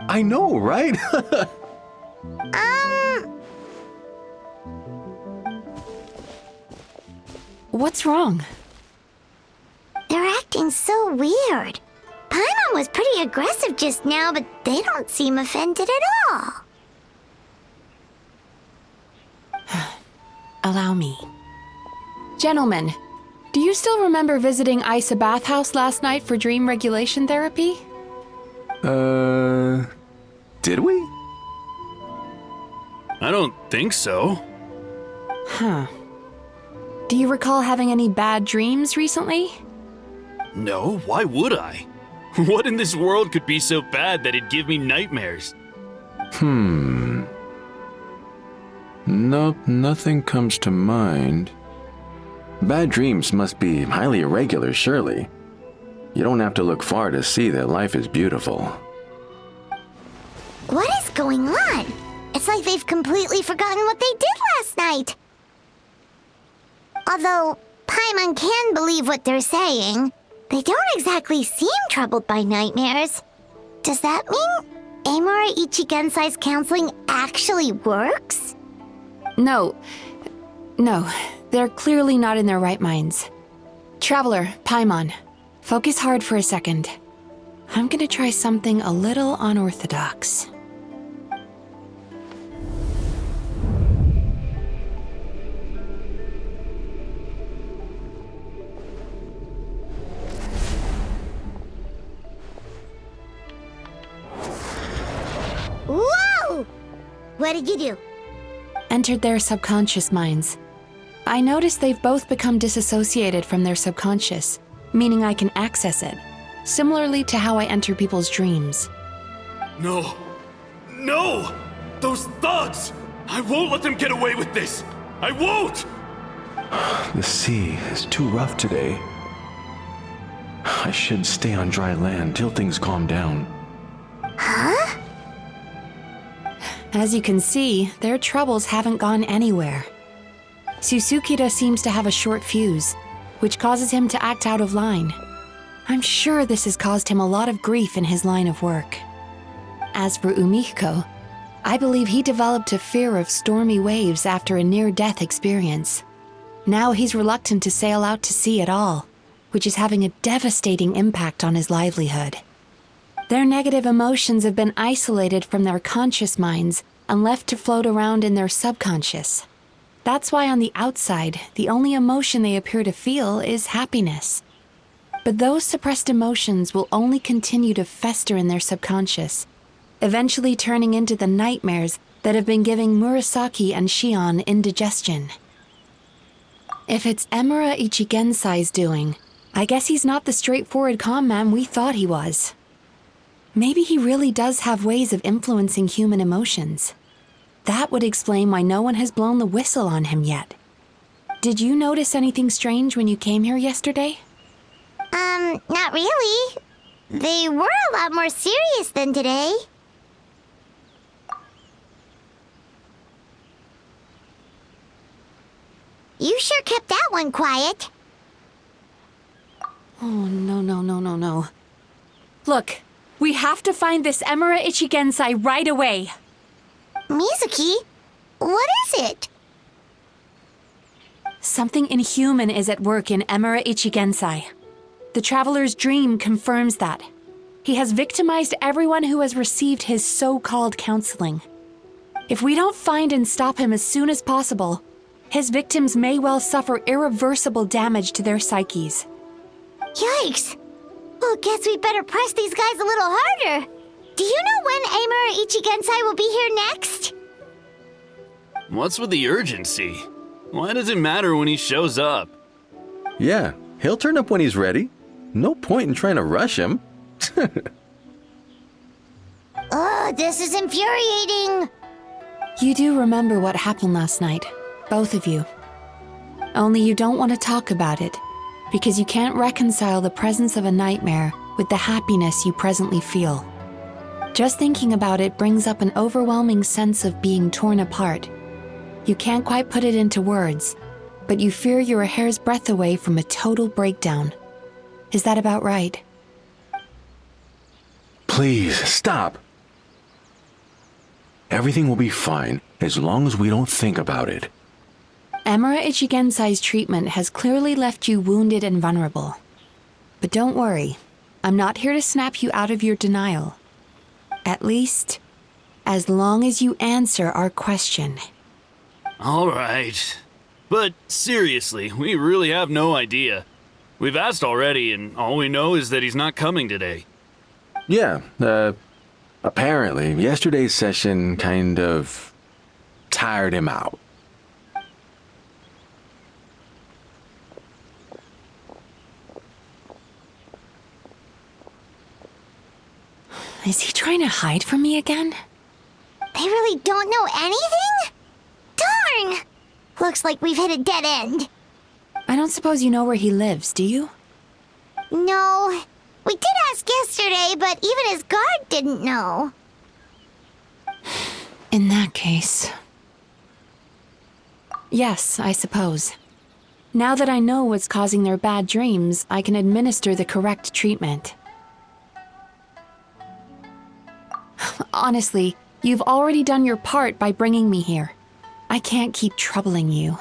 S12: I know, right?
S5: What's wrong?
S1: They're acting so weird. Paimon was pretty aggressive just now, but they don't seem offended at all.
S5: Allow me. Gentlemen, do you still remember visiting Isa Bathhouse last night for dream regulation therapy?
S12: Did we?
S11: I don't think so.
S5: Huh. Do you recall having any bad dreams recently?
S11: No, why would I? What in this world could be so bad that it'd give me nightmares?
S12: Nope, nothing comes to mind. Bad dreams must be highly irregular, surely. You don't have to look far to see that life is beautiful.
S1: What is going on? It's like they've completely forgotten what they did last night. Although Paimon can believe what they're saying, they don't exactly seem troubled by nightmares. Does that mean Amora Ichigensai's counseling actually works?
S5: No, they're clearly not in their right minds. Traveler, Paimon, focus hard for a second. I'm gonna try something a little unorthodox.
S1: What did you do?
S5: Entered their subconscious minds. I noticed they've both become disassociated from their subconscious, meaning I can access it, similarly to how I enter people's dreams.
S11: No! No! Those thugs! I won't let them get away with this! I won't!
S12: The sea is too rough today. I should stay on dry land till things calm down.
S1: Huh?
S5: As you can see, their troubles haven't gone anywhere. Susukita seems to have a short fuse, which causes him to act out of line. I'm sure this has caused him a lot of grief in his line of work. As for Umiko, I believe he developed a fear of stormy waves after a near-death experience. Now he's reluctant to sail out to sea at all, which is having a devastating impact on his livelihood. Their negative emotions have been isolated from their conscious minds and left to float around in their subconscious. That's why on the outside, the only emotion they appear to feel is happiness. But those suppressed emotions will only continue to fester in their subconscious, eventually turning into the nightmares that have been giving Murasaki and Shion indigestion. If it's Emura Ichigensai's doing, I guess he's not the straightforward calm man we thought he was. Maybe he really does have ways of influencing human emotions. That would explain why no one has blown the whistle on him yet. Did you notice anything strange when you came here yesterday?
S1: Not really. They were a lot more serious than today. You sure kept that one quiet.
S5: Oh, no. Look, we have to find this Emura Ichigensai right away.
S1: Mizuki, what is it?
S5: Something inhuman is at work in Emura Ichigensai. The Traveler's dream confirms that. He has victimized everyone who has received his so-called counseling. If we don't find and stop him as soon as possible, his victims may well suffer irreversible damage to their psyches.
S1: Yikes! Well, guess we better press these guys a little harder. Do you know when Emura Ichigensai will be here next?
S11: What's with the urgency? Why does it matter when he shows up?
S12: Yeah, he'll turn up when he's ready. No point in trying to rush him.
S1: Ugh, this is infuriating.
S5: You do remember what happened last night, both of you. Only you don't want to talk about it, because you can't reconcile the presence of a nightmare with the happiness you presently feel. Just thinking about it brings up an overwhelming sense of being torn apart. You can't quite put it into words, but you fear you're a hair's breadth away from a total breakdown. Is that about right?
S12: Please, stop. Everything will be fine as long as we don't think about it.
S5: Emura Ichigensai's treatment has clearly left you wounded and vulnerable. But don't worry, I'm not here to snap you out of your denial. At least, as long as you answer our question.
S11: All right. But seriously, we really have no idea. We've asked already, and all we know is that he's not coming today.
S12: Yeah, apparently, yesterday's session kind of tired him out.
S5: Is he trying to hide from me again?
S1: They really don't know anything? Darn! Looks like we've hit a dead end.
S5: I don't suppose you know where he lives, do you?
S1: No. We did ask yesterday, but even his guard didn't know.
S5: In that case... Yes, I suppose. Now that I know what's causing their bad dreams, I can administer the correct treatment. Honestly, you've already done your part by bringing me here. I can't keep troubling you.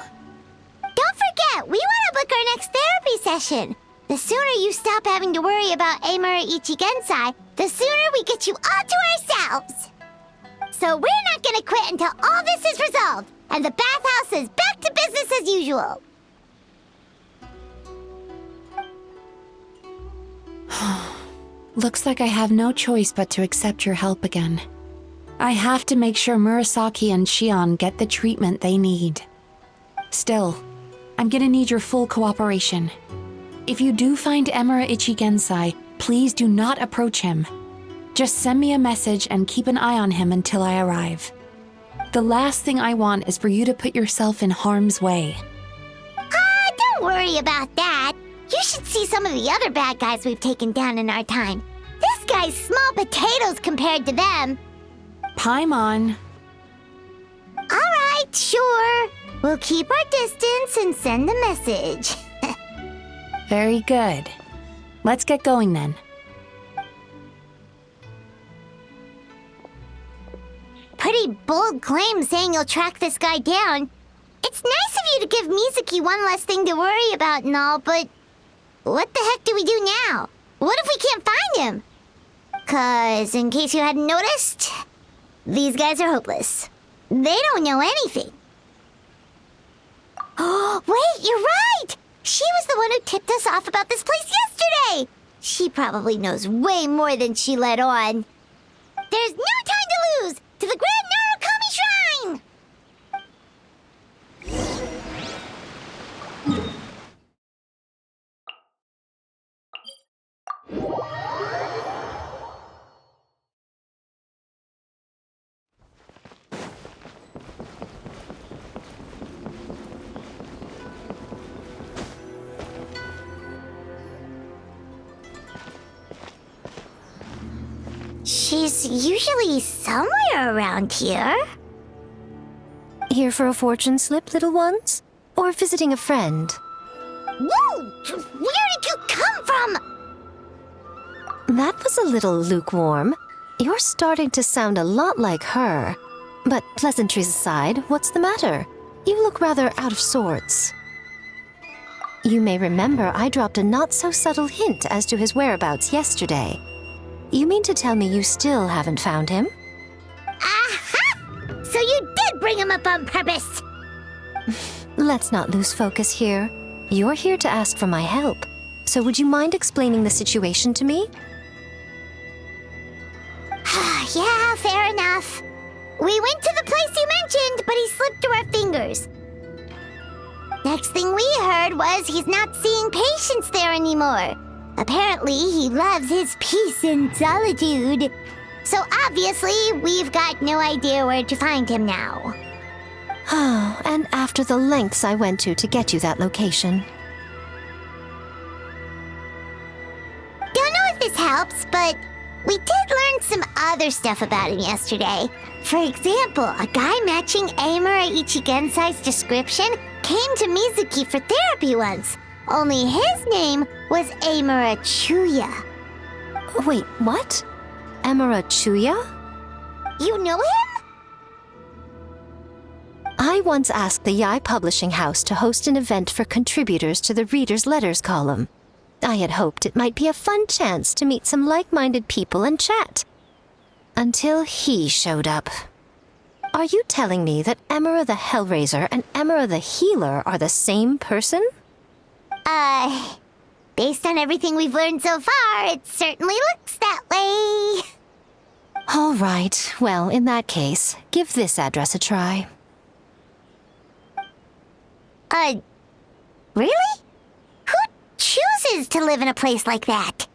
S1: Don't forget, we want to book our next therapy session. The sooner you stop having to worry about Emura Ichigensai, the sooner we get you all to ourselves. So we're not gonna quit until all this is resolved, and the bathhouse is back to business as usual.
S5: Looks like I have no choice but to accept your help again. I have to make sure Murasaki and Shion get the treatment they need. Still, I'm gonna need your full cooperation. If you do find Emura Ichigensai, please do not approach him. Just send me a message and keep an eye on him until I arrive. The last thing I want is for you to put yourself in harm's way.
S1: Don't worry about that. You should see some of the other bad guys we've taken down in our time. This guy's small potatoes compared to them.
S5: Paimon.
S1: Alright, sure. We'll keep our distance and send the message.
S5: Very good. Let's get going then.
S1: Pretty bold claim saying you'll track this guy down. It's nice of you to give Mizuki one less thing to worry about and all, but what the heck do we do now? What if we can't find him? 'Cause, in case you hadn't noticed, these guys are hopeless. They don't know anything. Oh, wait, you're right! She was the one who tipped us off about this place yesterday! She probably knows way more than she let on. There's no time to lose! To the Grand Narukami Shrine! She's usually somewhere around here.
S9: Here for a fortune slip, little ones? Or visiting a friend?
S1: Whoa! Where did you come from?
S9: That was a little lukewarm. You're starting to sound a lot like her. But pleasantries aside, what's the matter? You look rather out of sorts. You may remember I dropped a not-so-subtle hint as to his whereabouts yesterday. You mean to tell me you still haven't found him?
S1: Aha! So you did bring him up on purpose!
S9: Let's not lose focus here. You're here to ask for my help. So would you mind explaining the situation to me?
S1: Yeah, fair enough. We went to the place you mentioned, but he slipped through our fingers. Next thing we heard was he's not seeing patients there anymore. Apparently, he loves his peace and solitude. So obviously, we've got no idea where to find him now.
S9: Oh, and after the lengths I went to get you that location.
S1: Don't know if this helps, but we did learn some other stuff about him yesterday. For example, a guy matching Amura Ichigensai's description came to Mizuki for therapy once. Only his name was Amura Chuya.
S9: Wait, what? Emura Chuya?
S1: You know him?
S9: I once asked the Yai Publishing House to host an event for contributors to the Reader's Letters column. I had hoped it might be a fun chance to meet some like-minded people and chat. Until he showed up. Are you telling me that Emura the Hellraiser and Emura the Healer are the same person?
S1: Based on everything we've learned so far, it certainly looks that way.
S9: All right, well, in that case, give this address a try.
S1: Really? Who chooses to live in a place like that?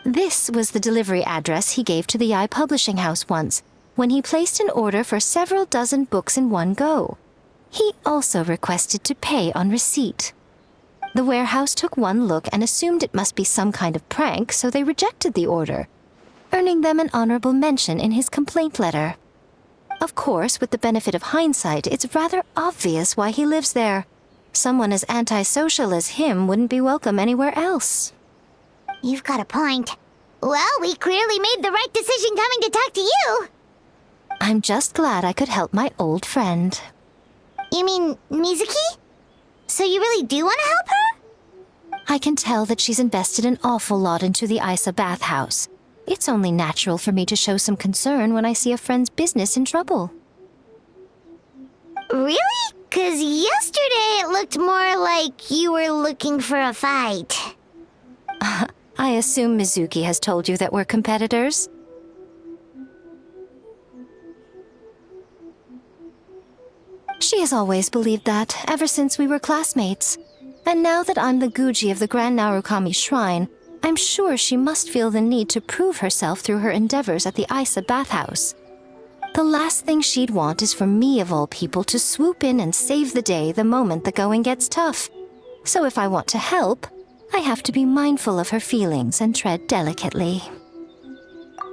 S9: This was the delivery address he gave to the Yai Publishing House once, when he placed an order for several dozen books in one go. He also requested to pay on receipt. The warehouse took one look and assumed it must be some kind of prank, so they rejected the order, earning them an honorable mention in his complaint letter. Of course, with the benefit of hindsight, it's rather obvious why he lives there. Someone as antisocial as him wouldn't be welcome anywhere else.
S1: You've got a point. Well, we clearly made the right decision coming to talk to you.
S9: I'm just glad I could help my old friend.
S1: You mean Mizuki? So you really do want to help her?
S9: I can tell that she's invested an awful lot into the Isa bathhouse. It's only natural for me to show some concern when I see a friend's business in trouble.
S1: Really? 'Cause yesterday it looked more like you were looking for a fight.
S9: I assume Mizuki has told you that we're competitors? She has always believed that, ever since we were classmates. And now that I'm the Guji of the Grand Narukami Shrine, I'm sure she must feel the need to prove herself through her endeavors at the Isa bathhouse. The last thing she'd want is for me, of all people, to swoop in and save the day the moment the going gets tough. So if I want to help, I have to be mindful of her feelings and tread delicately.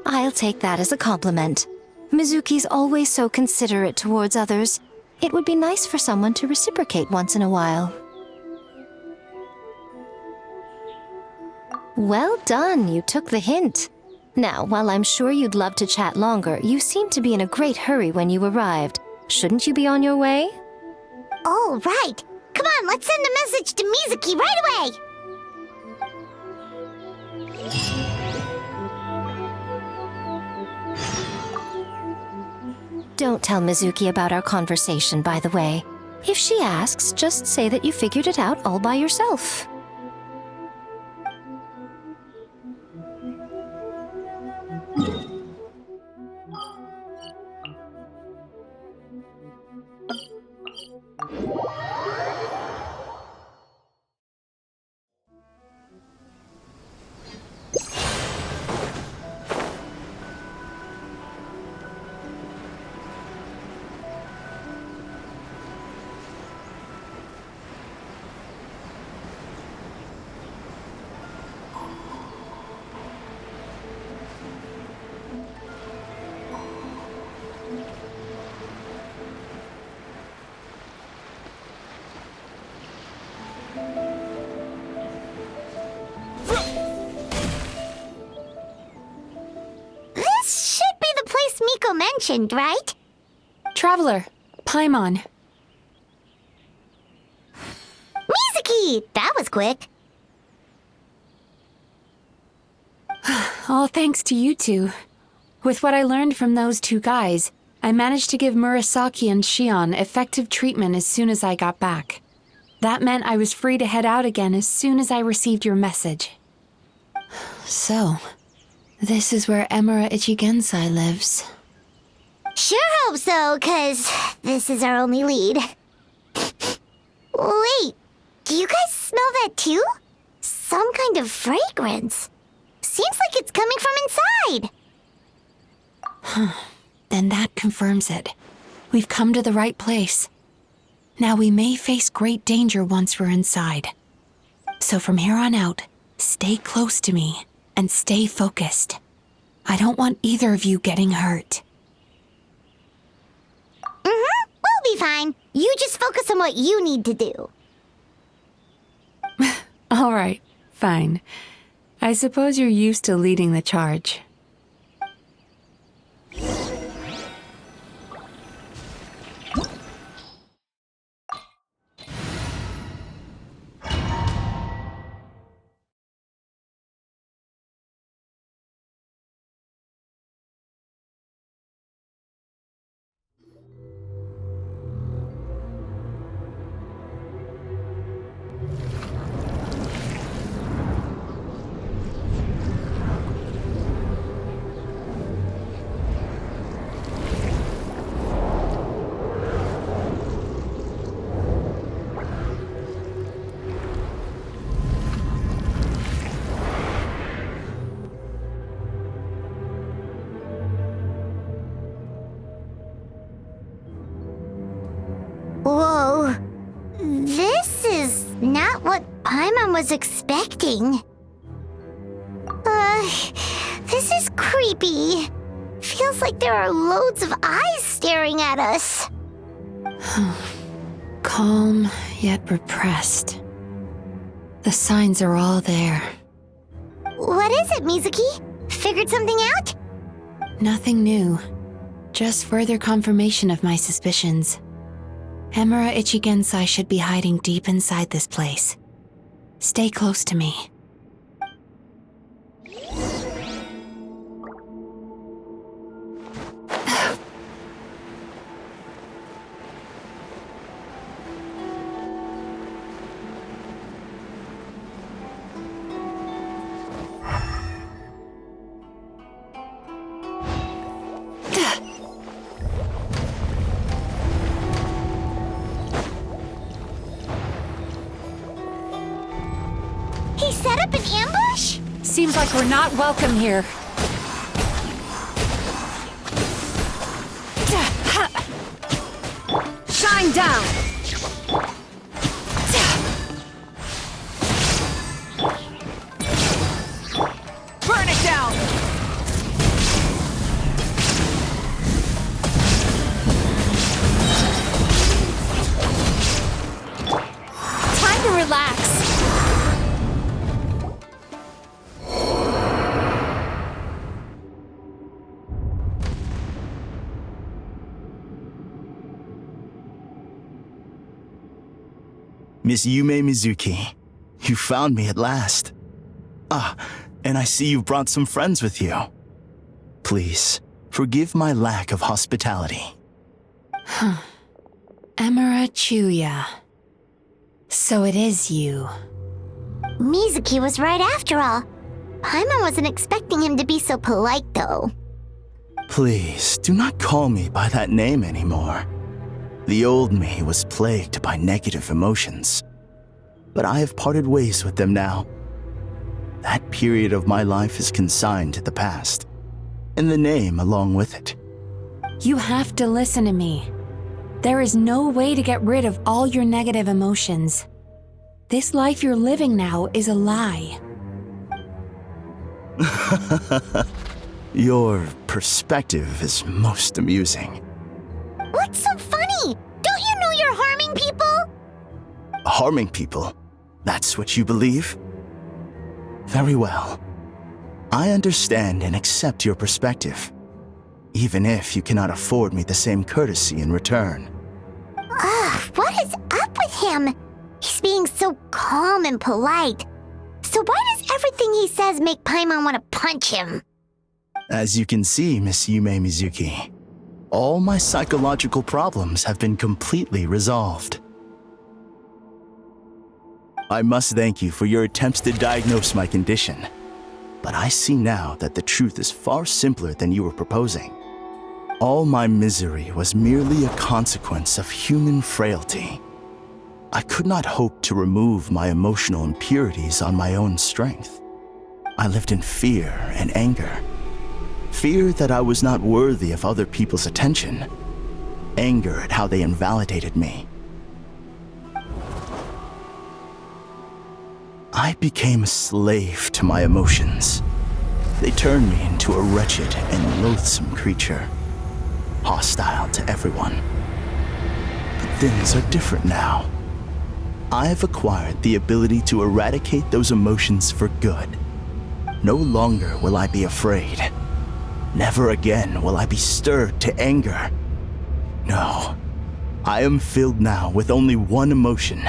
S9: I'll take that as a compliment. Mizuki's always so considerate towards others. It would be nice for someone to reciprocate once in a while. Well done, you took the hint. Now, while I'm sure you'd love to chat longer, you seemed to be in a great hurry when you arrived. Shouldn't you be on your way?
S1: Oh, right. Come on, let's send a message to Mizuki right away!
S9: Don't tell Mizuki about our conversation, by the way. If she asks, just say that you figured it out all by yourself.
S1: This should be the place Miko mentioned, right?
S5: Traveler, Paimon.
S1: Mizuki! That was quick.
S5: All thanks to you two. With what I learned from those two guys, I managed to give Murasaki and Shion effective treatment as soon as I got back. That meant I was free to head out again as soon as I received your message. So, this is where Emura Ichigensai lives.
S1: Sure hope so, 'cause this is our only lead. Wait, do you guys smell that too? Some kind of fragrance. Seems like it's coming from inside.
S5: Then that confirms it. We've come to the right place. Now we may face great danger once we're inside. So from here on out, stay close to me and stay focused. I don't want either of you getting hurt.
S1: We'll be fine. You just focus on what you need to do.
S5: All right, fine. I suppose you're used to leading the charge.
S1: Whoa. This is not what Paimon was expecting. This is creepy. Feels like there are loads of eyes staring at us.
S5: Calm, yet repressed. The signs are all there.
S1: What is it, Mizuki? Figured something out?
S5: Nothing new. Just further confirmation of my suspicions. Emura Ichigensai should be hiding deep inside this place. Stay close to me. seems like we're not welcome here. Shine down! Burn it down! Time to relax.
S13: Miss Yume Mizuki, you found me at last. Ah, and I see you've brought some friends with you. Please, forgive my lack of hospitality.
S5: Melancholia. So it is you.
S1: Mizuki was right after all. Paimon wasn't expecting him to be so polite, though.
S13: Please, do not call me by that name anymore. The old me was plagued by negative emotions, but I have parted ways with them now. That period of my life is consigned to the past, and the name along with it.
S5: You have to listen to me. There is no way to get rid of all your negative emotions. This life you're living now is a lie.
S13: Your perspective is most amusing.
S1: What's so funny? Don't you know you're harming people?
S13: Harming people? That's what you believe? Very well. I understand and accept your perspective, even if you cannot afford me the same courtesy in return.
S1: Ugh, what is up with him? He's being so calm and polite. So why does everything he says make Paimon want to punch him?
S13: As you can see, Miss Yume Mizuki, all my psychological problems have been completely resolved. I must thank you for your attempts to diagnose my condition, but I see now that the truth is far simpler than you were proposing. All my misery was merely a consequence of human frailty. I could not hope to remove my emotional impurities on my own strength. I lived in fear and anger. Fear that I was not worthy of other people's attention. Anger at how they invalidated me. I became a slave to my emotions. They turned me into a wretched and loathsome creature, hostile to everyone. But things are different now. I have acquired the ability to eradicate those emotions for good. No longer will I be afraid. Never again will I be stirred to anger. No, I am filled now with only one emotion,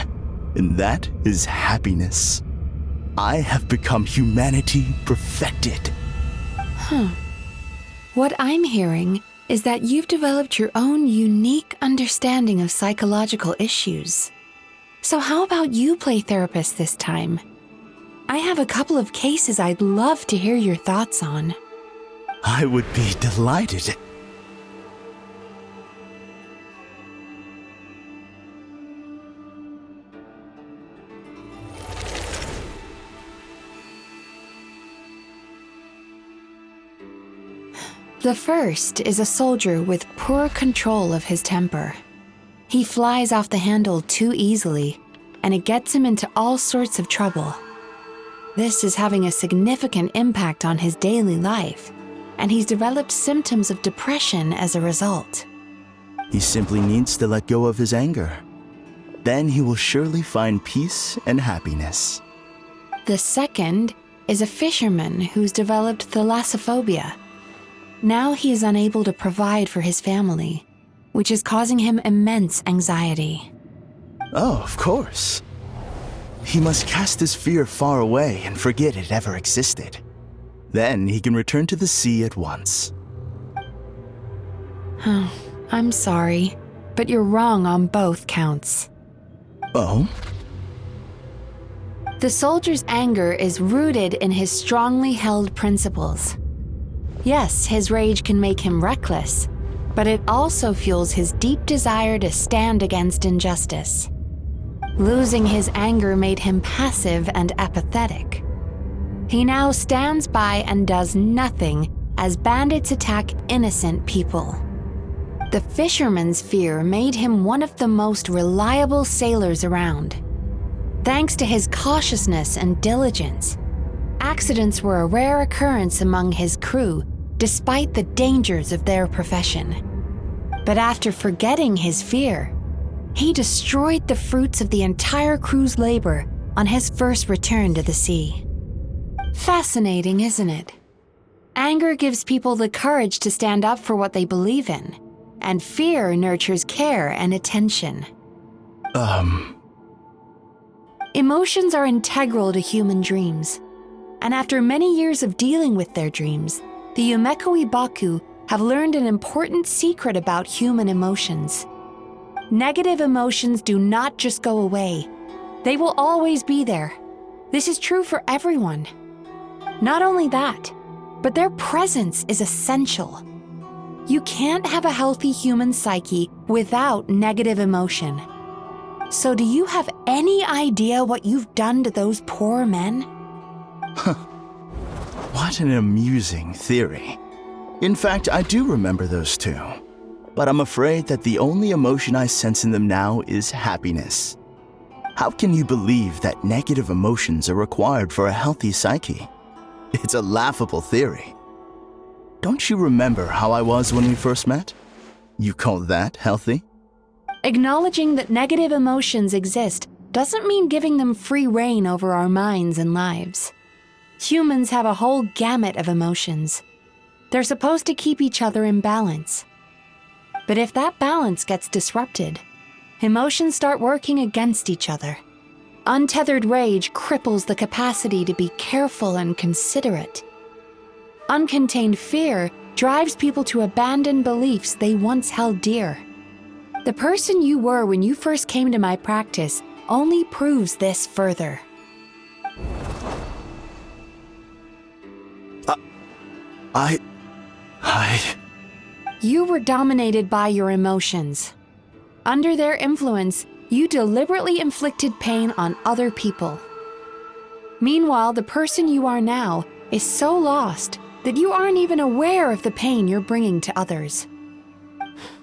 S13: and that is happiness. I have become humanity perfected.
S5: What I'm hearing is that you've developed your own unique understanding of psychological issues. So how about you play therapist this time? I have a couple of cases I'd love to hear your thoughts on.
S13: I would be delighted.
S5: The first is a soldier with poor control of his temper. He flies off the handle too easily, and it gets him into all sorts of trouble. This is having a significant impact on his daily life, and he's developed symptoms of depression as a result.
S13: He simply needs to let go of his anger. Then he will surely find peace and happiness.
S5: The second is a fisherman who's developed thalassophobia. Now he is unable to provide for his family, which is causing him immense anxiety.
S13: Oh, of course. He must cast his fear far away and forget it ever existed. Then he can return to the sea at once.
S5: I'm sorry, but you're wrong on both counts.
S13: Oh?
S5: The soldier's anger is rooted in his strongly held principles. Yes, his rage can make him reckless, but it also fuels his deep desire to stand against injustice. Losing his anger made him passive and apathetic. He now stands by and does nothing as bandits attack innocent people. The fisherman's fear made him one of the most reliable sailors around. Thanks to his cautiousness and diligence, accidents were a rare occurrence among his crew despite the dangers of their profession. But after forgetting his fear, he destroyed the fruits of the entire crew's labor on his first return to the sea. Fascinating, isn't it? Anger gives people the courage to stand up for what they believe in, and fear nurtures care and attention. Emotions are integral to human dreams, and after many years of dealing with their dreams, the Yumekoi Baku have learned an important secret about human emotions. Negative emotions do not just go away. They will always be there. This is true for everyone. Not only that, but their presence is essential. You can't have a healthy human psyche without negative emotion. So do you have any idea what you've done to those poor men?
S13: What an amusing theory. In fact, I do remember those two. But I'm afraid that the only emotion I sense in them now is happiness. How can you believe that negative emotions are required for a healthy psyche? It's a laughable theory. Don't you remember how I was when we first met? You call that healthy?
S5: Acknowledging that negative emotions exist doesn't mean giving them free rein over our minds and lives. Humans have a whole gamut of emotions. They're supposed to keep each other in balance. But if that balance gets disrupted, emotions start working against each other. Untethered rage cripples the capacity to be careful and considerate. Uncontained fear drives people to abandon beliefs they once held dear. The person you were when you first came to my practice only proves this further. You were dominated by your emotions. Under their influence, you deliberately inflicted pain on other people. Meanwhile, the person you are now is so lost that you aren't even aware of the pain you're bringing to others.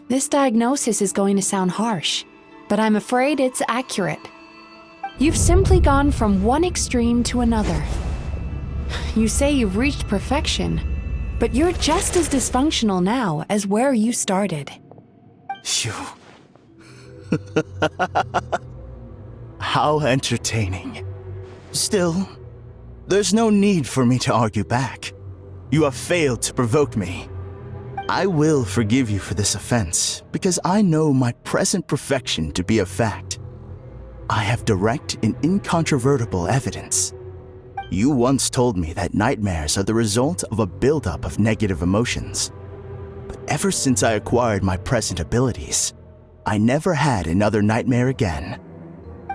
S5: This diagnosis is going to sound harsh, but I'm afraid it's accurate. You've simply gone from one extreme to another. You say you've reached perfection, but you're just as dysfunctional now as where you started.
S13: Phew. How entertaining. Still, there's no need for me to argue back. You have failed to provoke me. I will forgive you for this offense because I know my present perfection to be a fact. I have direct and incontrovertible evidence. You once told me that nightmares are the result of a buildup of negative emotions. But ever since I acquired my present abilities, I never had another nightmare again.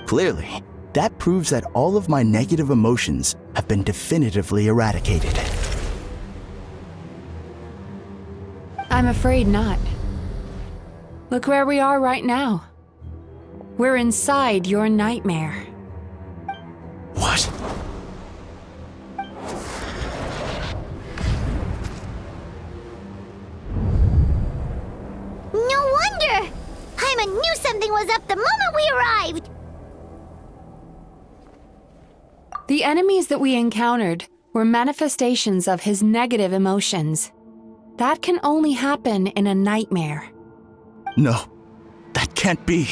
S13: Clearly, that proves that all of my negative emotions have been definitively eradicated.
S5: I'm afraid not. Look where we are right now. We're inside your nightmare.
S13: What?
S1: No wonder! Hyman knew something was up the moment we arrived!
S5: The enemies that we encountered were manifestations of his negative emotions. That can only happen in a nightmare.
S13: No, that can't be.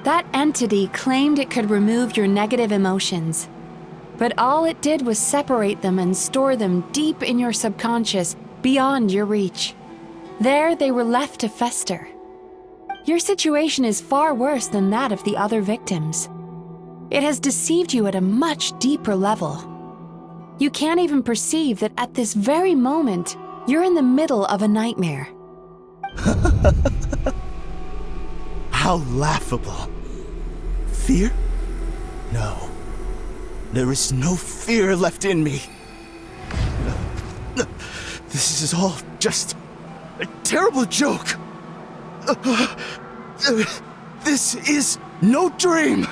S5: That entity claimed it could remove your negative emotions, but all it did was separate them and store them deep in your subconscious, beyond your reach. There they were left to fester. Your situation is far worse than that of the other victims. It has deceived you at a much deeper level. You can't even perceive that at this very moment, you're in the middle of a nightmare.
S13: How laughable. Fear? No. There is no fear left in me. This is all just a terrible joke. This is no dream.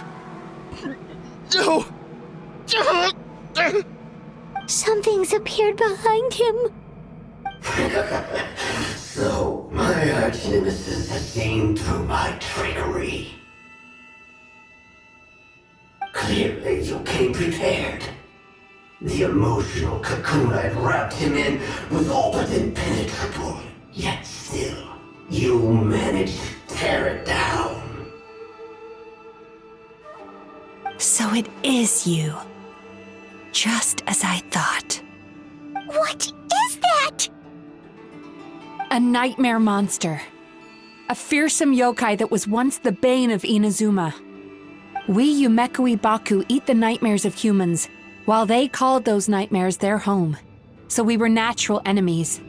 S1: Something's appeared behind him.
S14: So, my arch-nemesis has seen through my trickery. Clearly, you came prepared. The emotional cocoon I'd wrapped him in was all but impenetrable. Yet still, you managed to tear it down.
S5: So it is you. Just as I thought.
S1: What is that?
S5: A nightmare monster. A fearsome yokai that was once the bane of Inazuma. We Yumekui Baku eat the nightmares of humans, while they called those nightmares their home. So we were natural enemies.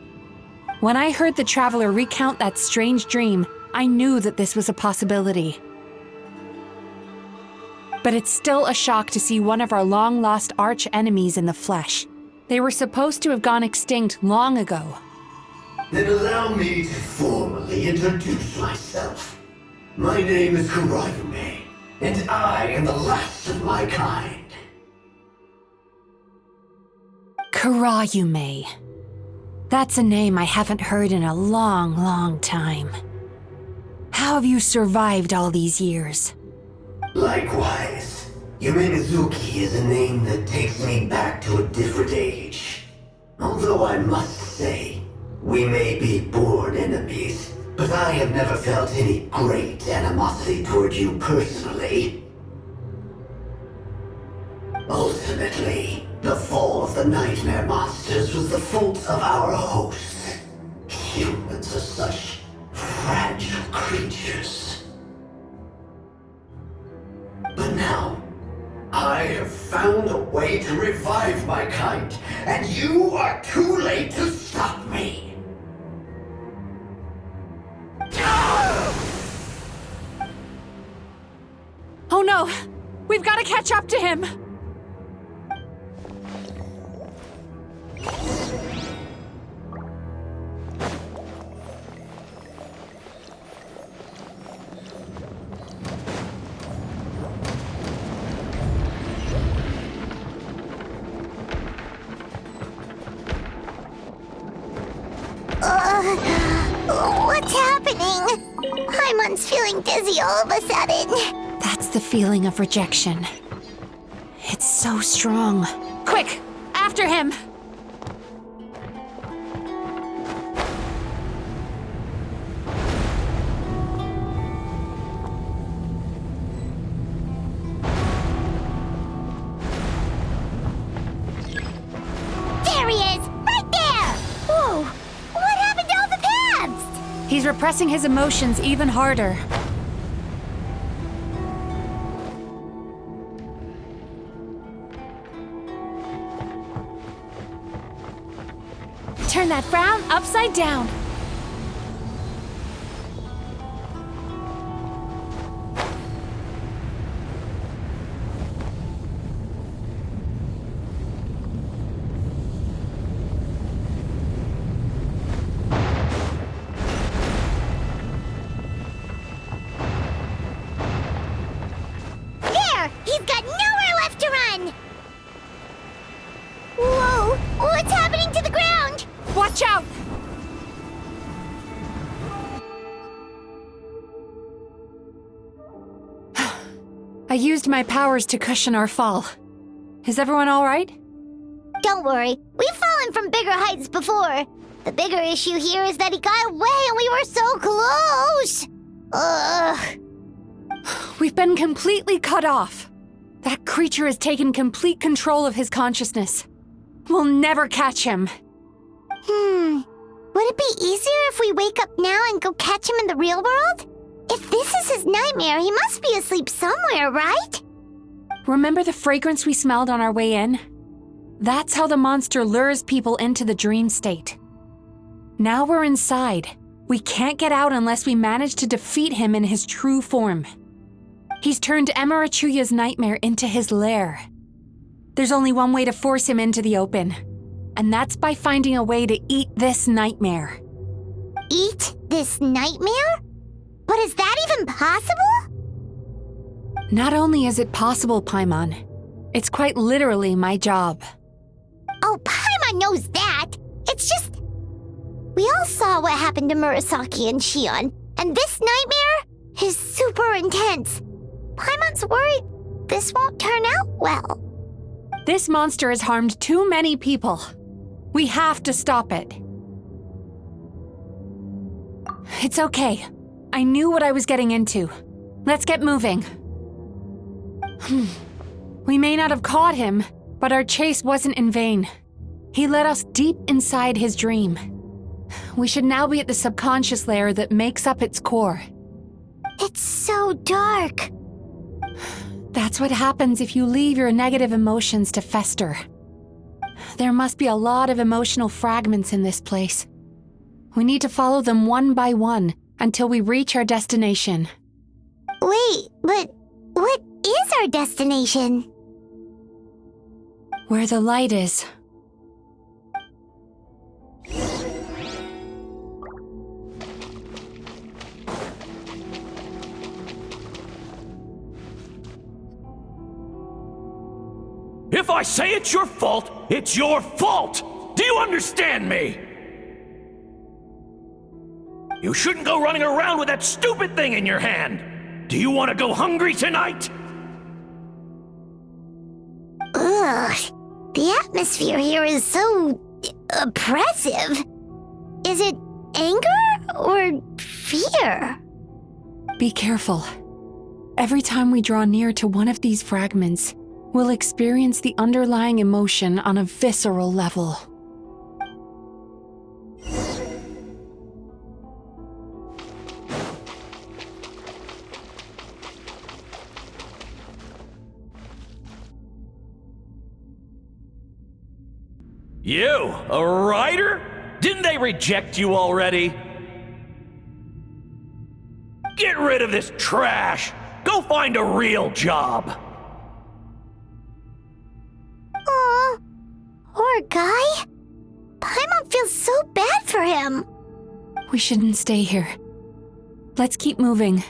S5: When I heard the traveler recount that strange dream, I knew that this was a possibility. But it's still a shock to see one of our long-lost arch-enemies in the flesh. They were supposed to have gone extinct long ago.
S14: Then allow me to formally introduce myself. My name is Kurayume, and I am the last of my kind.
S5: Kurayume. That's a name I haven't heard in a long, long time. How have you survived all these years?
S14: Likewise, Yume is a name that takes me back to a different age. Although I must say, we may be born enemies, but I have never felt any great animosity toward you personally. Ultimately, the fall of the nightmare monsters was the fault of our hosts. Humans are such fragile creatures. But now, I have found a way to revive my kind, and you are too late to stop me.
S5: Oh no! We've got to catch up to him!
S1: What's happening? Paimon's feeling dizzy all of a sudden.
S5: That's the feeling of rejection. It's so strong. Quick! After him!
S1: There he is! Right there! Whoa! What happened to all the paths?
S5: He's repressing his emotions even harder. Turn that frown upside down.
S1: There! He's got nowhere left to run! Whoa! What's happening to the ground?
S5: Watch out! I used my powers to cushion our fall. Is everyone all right?
S1: Don't worry, we've fallen from bigger heights before. The bigger issue here is that he got away and we were so close! Ugh.
S5: We've been completely cut off. That creature has taken complete control of his consciousness. We'll never catch him.
S1: Would it be easier if we wake up now and go catch him in the real world? If this is his nightmare, he must be asleep somewhere, right?
S5: Remember the fragrance we smelled on our way in? That's how the monster lures people into the dream state. Now we're inside. We can't get out unless we manage to defeat him in his true form. He's turned Emerachuyu's nightmare into his lair. There's only one way to force him into the open, and that's by finding a way to eat this nightmare.
S1: Eat this nightmare? But is that even possible?
S5: Not only is it possible, Paimon, It's quite literally my job.
S1: Oh, Paimon knows that. It's just... We all saw what happened to Murasaki and Shion, and this nightmare is super intense. Paimon's worried this won't turn out well.
S5: This monster has harmed too many people. We have to stop it. It's okay. I knew what I was getting into. Let's get moving. We may not have caught him, but our chase wasn't in vain. He led us deep inside his dream. We should now be at the subconscious layer that makes up its core.
S1: It's so dark.
S5: That's what happens if you leave your negative emotions to fester. There must be a lot of emotional fragments in this place. We need to follow them one by one until we reach our destination.
S1: Wait, but what is our destination?
S5: Where the light is.
S11: If I say it's your fault, it's your fault! Do you understand me? You shouldn't go running around with that stupid thing in your hand! Do you want to go hungry tonight?
S1: Ugh, the atmosphere here is so oppressive. Is it anger or fear?
S5: Be careful. Every time we draw near to one of these fragments, we'll experience the underlying emotion on a visceral level.
S11: You, a writer? Didn't they reject you already? Get rid of this trash! Go find a real job!
S1: Aw, poor guy. Paimon feels so bad for him.
S5: We shouldn't stay here. Let's keep moving.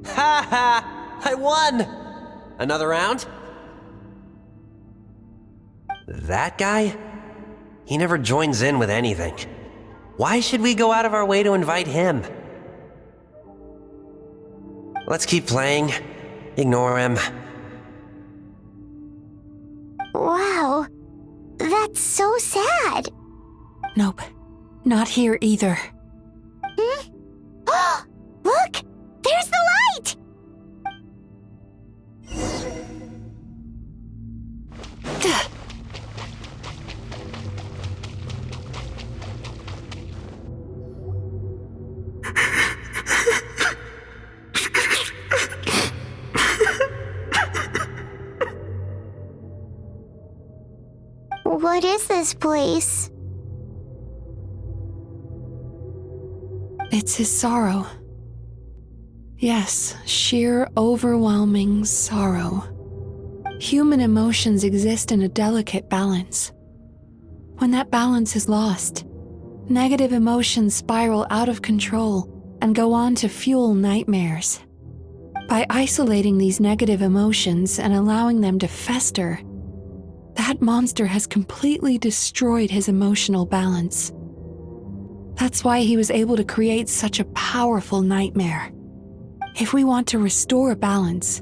S15: Ha ha! I won! Another round? That guy? He never joins in with anything. Why should we go out of our way to invite him? Let's keep playing. Ignore him.
S1: Wow, that's so sad.
S5: Nope, not here either.
S1: Look, there's the light! What is this place?
S5: It's his sorrow. Yes, sheer overwhelming sorrow. Human emotions exist in a delicate balance. When that balance is lost, negative emotions spiral out of control and go on to fuel nightmares. By isolating these negative emotions and allowing them to fester, that monster has completely destroyed his emotional balance. That's why he was able to create such a powerful nightmare. If we want to restore balance,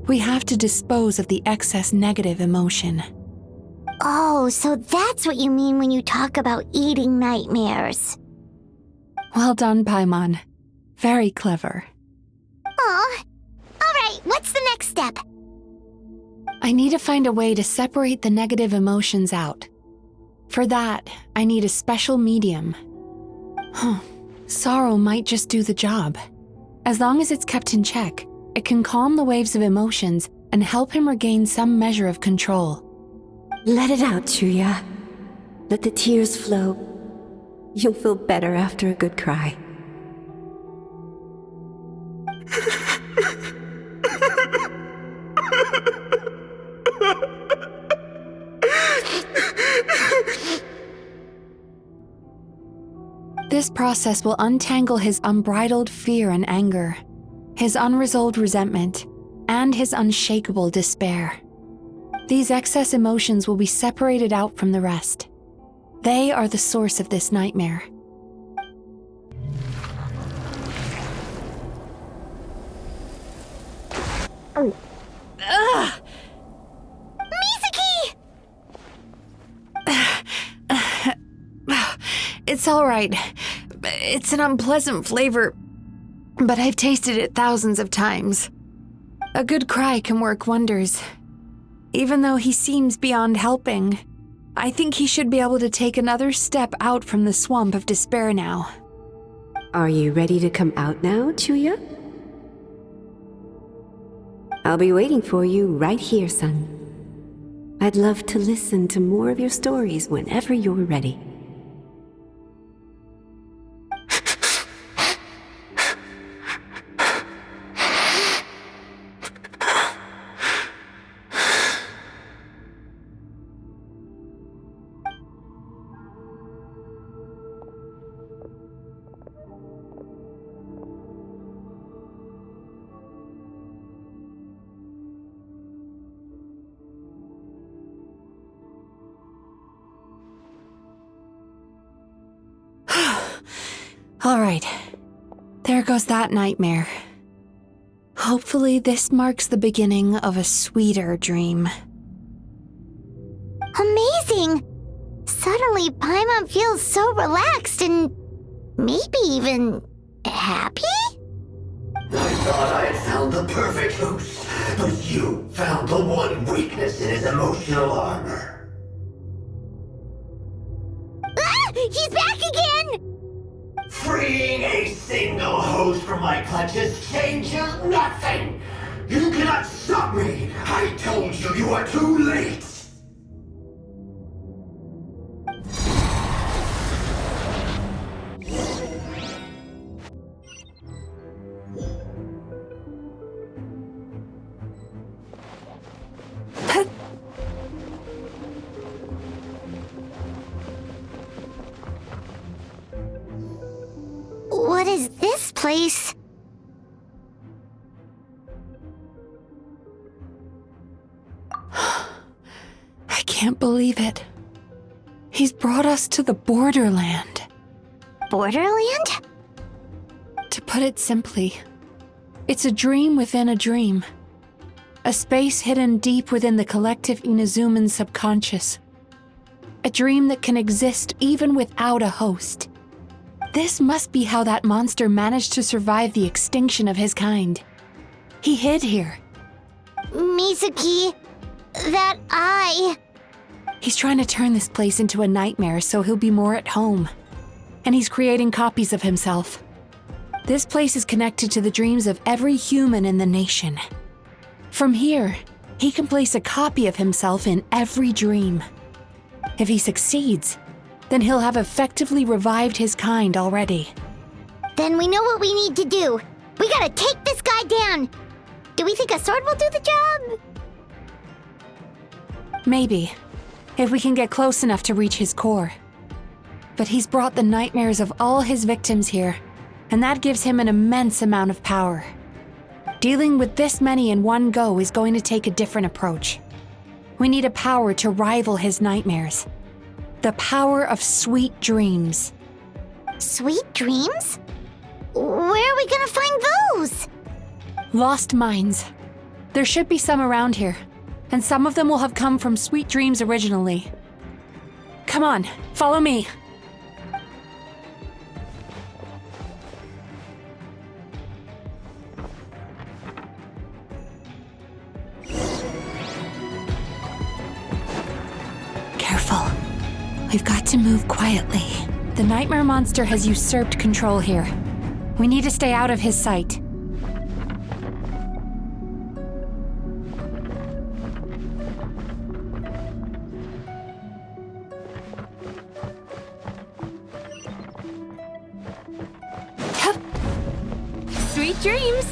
S5: we have to dispose of the excess negative emotion.
S1: Oh, so that's what you mean when you talk about eating nightmares.
S5: Well done, Paimon. Very clever.
S1: Aw. Alright, what's the next step?
S5: I need to find a way to separate the negative emotions out. For that, I need a special medium. Sorrow might just do the job. As long as it's kept in check, it can calm the waves of emotions and help him regain some measure of control.
S16: Let it out, Chuya. Let the tears flow. You'll feel better after a good cry.
S5: This process will untangle his unbridled fear and anger, his unresolved resentment, and his unshakable despair. These excess emotions will be separated out from the rest. They are the source of this nightmare.
S1: Ugh! Mizuki!
S5: It's all right. It's an unpleasant flavor, but I've tasted it thousands of times. A good cry can work wonders. Even though he seems beyond helping, I think he should be able to take another step out from the swamp of despair now.
S16: Are you ready to come out now, Chuya? I'll be waiting for you right here, son. I'd love to listen to more of your stories whenever you're ready.
S5: All right, there goes that nightmare. Hopefully this marks the beginning of a sweeter dream.
S1: Amazing! Suddenly, Paimon feels so relaxed and maybe even happy?
S14: I thought I had found the perfect host, but you found the one weakness in his emotional armor.
S1: Ah! He's back again!
S14: Freeing a single host from my clutches changes nothing! You cannot stop me! I told you you are too late!
S1: What is this place?
S5: I can't believe it. He's brought us to the Borderland.
S1: Borderland?
S5: To put it simply, it's a dream within a dream. A space hidden deep within the collective Inazuman subconscious. A dream that can exist even without a host. This must be how that monster managed to survive the extinction of his kind. He hid here.
S1: Mizuki, that eye.
S5: He's trying to turn this place into a nightmare so he'll be more at home. And he's creating copies of himself. This place is connected to the dreams of every human in the nation. From here, he can place a copy of himself in every dream. If he succeeds, then he'll have effectively revived his kind already.
S1: Then we know what we need to do. We gotta take this guy down. Do we think a sword will do the job?
S5: Maybe, if we can get close enough to reach his core. But he's brought the nightmares of all his victims here, and that gives him an immense amount of power. Dealing with this many in one go is going to take a different approach. We need a power to rival his nightmares. The power of sweet dreams.
S1: Sweet dreams? Where are we gonna find those?
S5: Lost minds. There should be some around here, and some of them will have come from sweet dreams originally. Come on, follow me. Careful. We've got to move quietly. The nightmare monster has usurped control here. We need to stay out of his sight.
S7: Sweet dreams!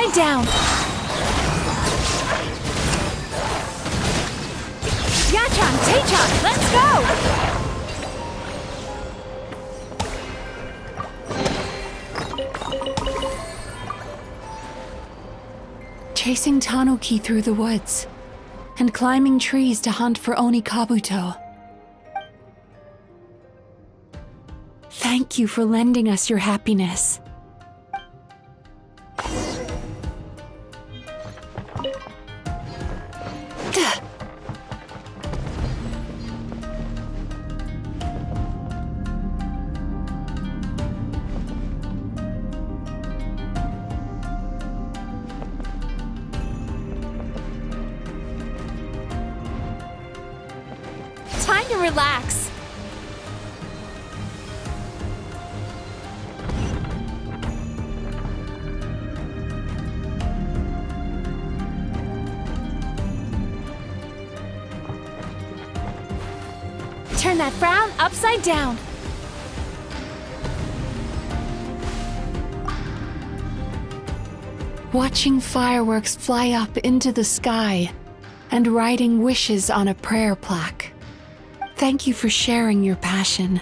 S5: upside down. Yachan, Taechan, let's go! Chasing Tanuki through the woods, and climbing trees to hunt for Oni Kabuto. Thank you for lending us your happiness. Time to relax. Turn that frown upside down. Watching fireworks fly up into the sky and writing wishes on a prayer plaque. Thank you for sharing your passion.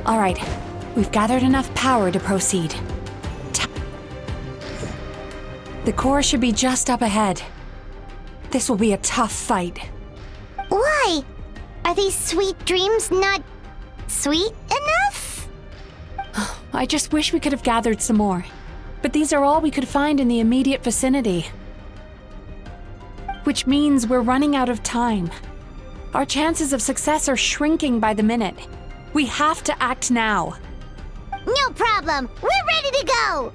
S5: All right, we've gathered enough power to proceed. The core should be just up ahead. This will be a tough fight.
S1: Why? Are these sweet dreams not sweet enough?
S5: I just wish we could have gathered some more. But these are all we could find in the immediate vicinity. Which means we're running out of time. Our chances of success are shrinking by the minute. We have to act now.
S1: No problem. We're ready to go.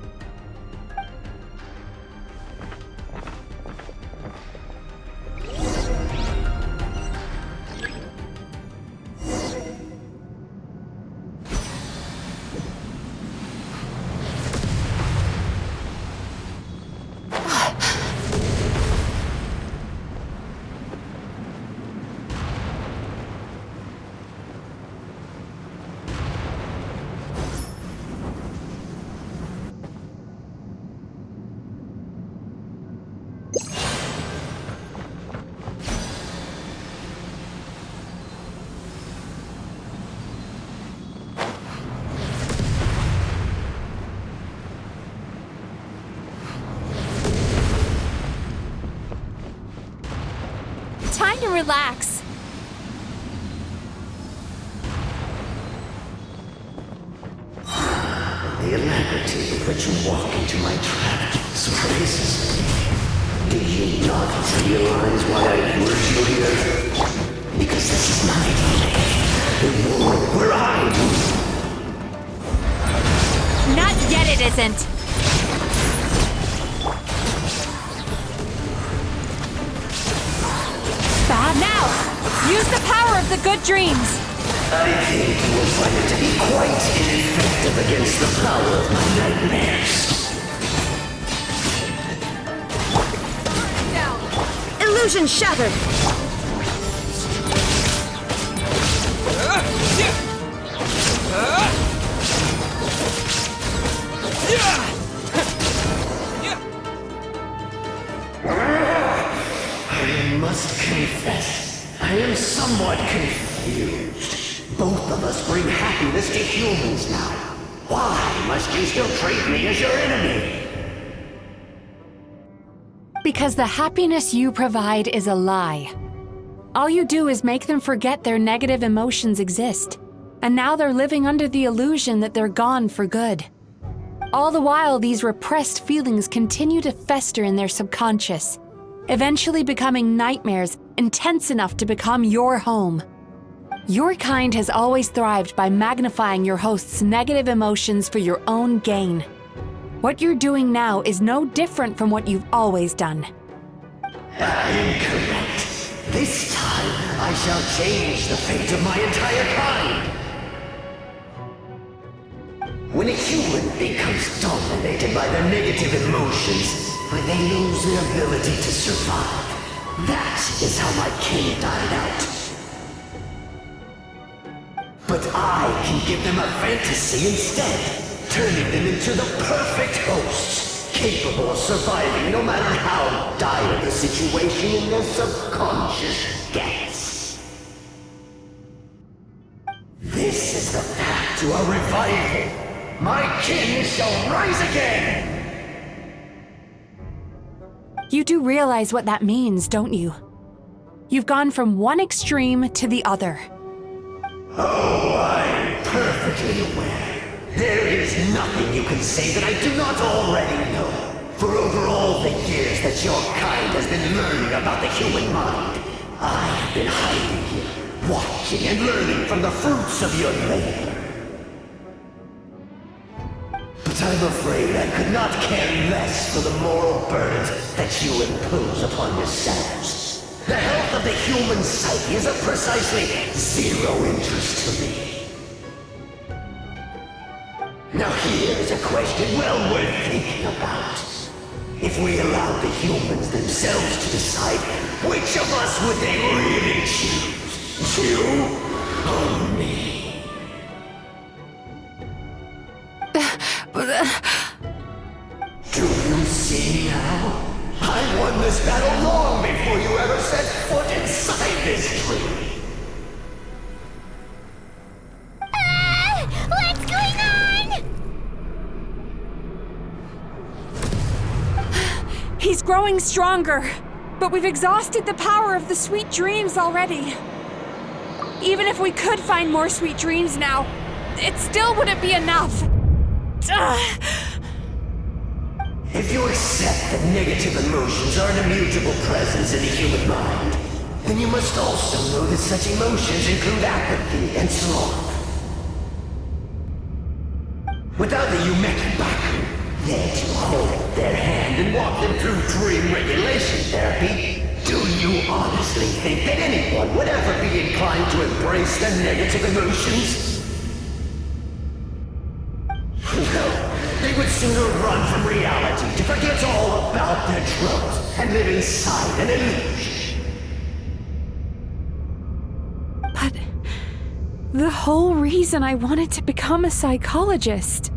S5: Time to relax.
S14: The alacrity with which you walk into my trap surprises me. Do you not realize why I lured you here? Because this is my domain. The world where I do.
S5: Not yet, it isn't. Bad now! Use the power of the good dreams!
S14: I think you will find it to be quite ineffective against the power of my nightmares.
S17: Illusion shattered!
S14: I must confess, I am somewhat confused. Both of us bring happiness to humans now. Why must you still treat me as your enemy?
S5: Because the happiness you provide is a lie. All you do is make them forget their negative emotions exist. And now they're living under the illusion that they're gone for good. All the while, these repressed feelings continue to fester in their subconscious, eventually becoming nightmares intense enough to become your home. Your kind has always thrived by magnifying your host's negative emotions for your own gain. What you're doing now is no different from what you've always done.
S14: Incorrect. This time, I shall change the fate of my entire kind. When a human becomes dominated by their negative emotions, when they lose their ability to survive, that is how my king died out. But I can give them a fantasy instead. turning them into the perfect hosts, capable of surviving no matter how dire the situation in their subconscious gets. This is the path to a revival. My kin shall rise again!
S5: You do realize what that means, don't you? You've gone from one extreme to the other.
S14: Oh, I'm perfectly aware. There is nothing you can say that I do not already know. For over all the years that your kind has been learning about the human mind, I have been hiding here, watching and learning from the fruits of your labor. But I'm afraid I could not care less for the moral burdens that you impose upon yourselves. The health of the human psyche is of precisely zero interest to me. Now here's a question well worth thinking about. If we allowed the humans themselves to decide, which of us would they really choose? You or me? Do you see now? I won this battle long before you ever set foot inside this tree.
S1: What's going on?
S5: He's growing stronger, but we've exhausted the power of the sweet dreams already. Even if we could find more sweet dreams now, it still wouldn't be enough.
S14: If you accept that negative emotions are an immutable presence in the human mind, then you must also know that such emotions include apathy and sloth. Without the Yumekibaku there to hold their hand and walk them through dream regulation therapy, do you honestly think that anyone would ever be inclined to embrace their negative emotions? No, they would sooner run from reality to forget all about their troubles and live inside an illusion.
S5: But the whole reason I wanted to become a psychologist.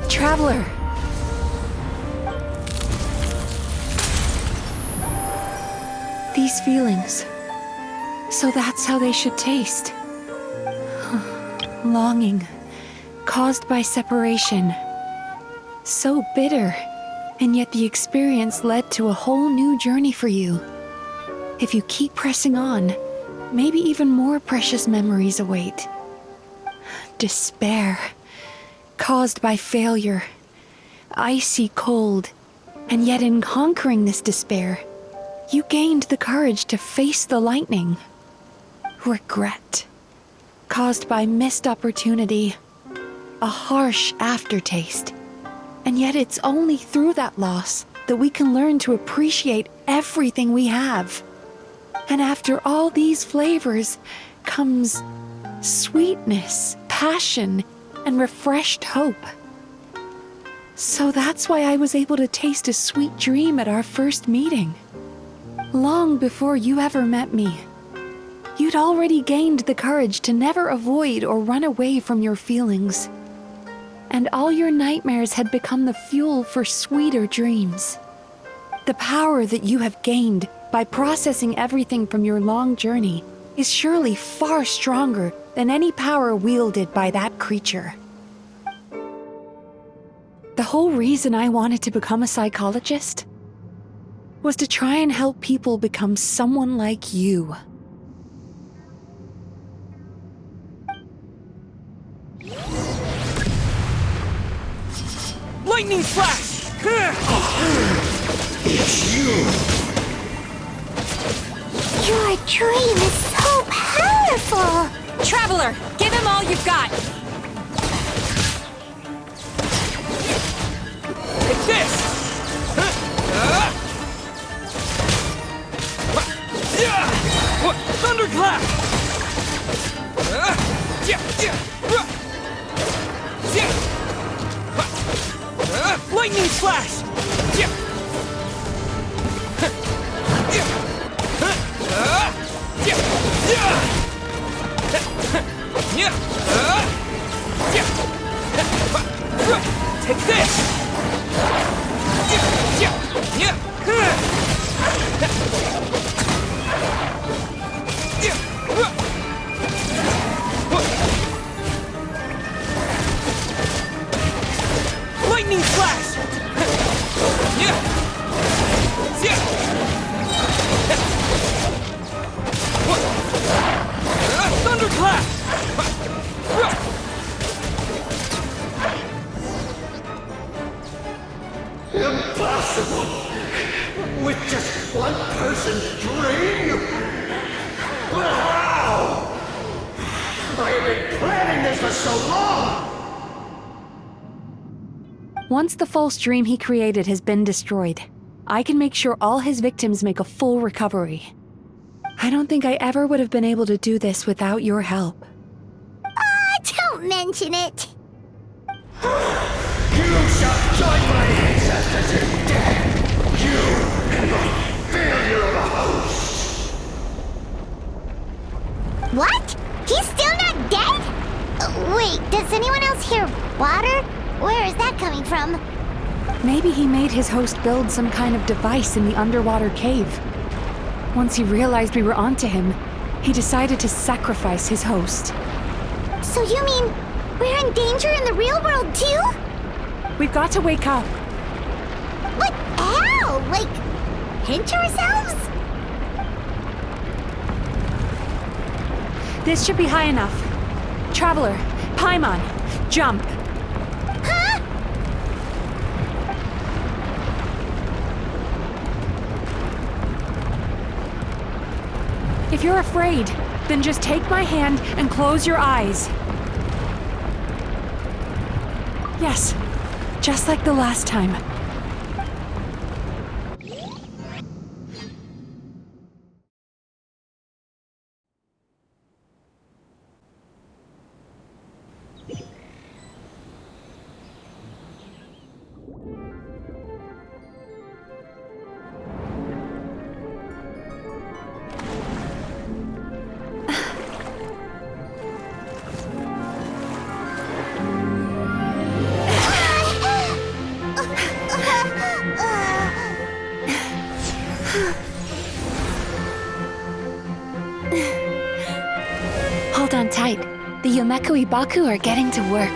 S5: Traveler. These feelings. So that's how they should taste. Longing, caused by separation. So bitter, and yet the experience led to a whole new journey for you. If you keep pressing on, maybe even more precious memories await. Despair. Caused by failure, icy cold, and yet in conquering this despair, you gained the courage to face the lightning. Regret, caused by missed opportunity, a harsh aftertaste, and yet it's only through that loss that we can learn to appreciate everything we have. And after all these flavors comes sweetness, passion, and refreshed hope. So that's why I was able to taste a sweet dream at our first meeting. Long before you ever met me, you'd already gained the courage to never avoid or run away from your feelings. And all your nightmares had become the fuel for sweeter dreams. The power that you have gained by processing everything from your long journey is surely far stronger than any power wielded by that creature. The whole reason I wanted to become a psychologist was to try and help people become someone like you.
S3: Lightning flash!
S14: It's you!
S1: Your dream is so powerful!
S5: Traveler, give him all you've got!
S3: It's this! Thunderclap! flash! Take this! Lightning flash! Thunderclap!
S14: Impossible! With just one person's dream? But how? I have been planning this for so long!
S5: Once the false dream he created has been destroyed, I can make sure all his victims make a full recovery. I don't think I ever would have been able to do this without your help.
S1: Don't mention it.
S14: You shall join my ancestors in death! You and my failure of a host!
S1: What? He's still not dead? Wait, does anyone else hear water? Where is that coming from?
S5: Maybe he made his host build some kind of device in the underwater cave. Once he realized we were onto him, he decided to sacrifice his host.
S1: So you mean we're in danger in the real world too?
S5: We've got to wake up.
S1: But how? Like, pinch ourselves?
S5: This should be high enough. Traveler, Paimon, jump.
S1: Huh?
S5: If you're afraid, then just take my hand and close your eyes. Yes, just like the last time. Hold on tight. The Yomeku Ibaku are getting to work.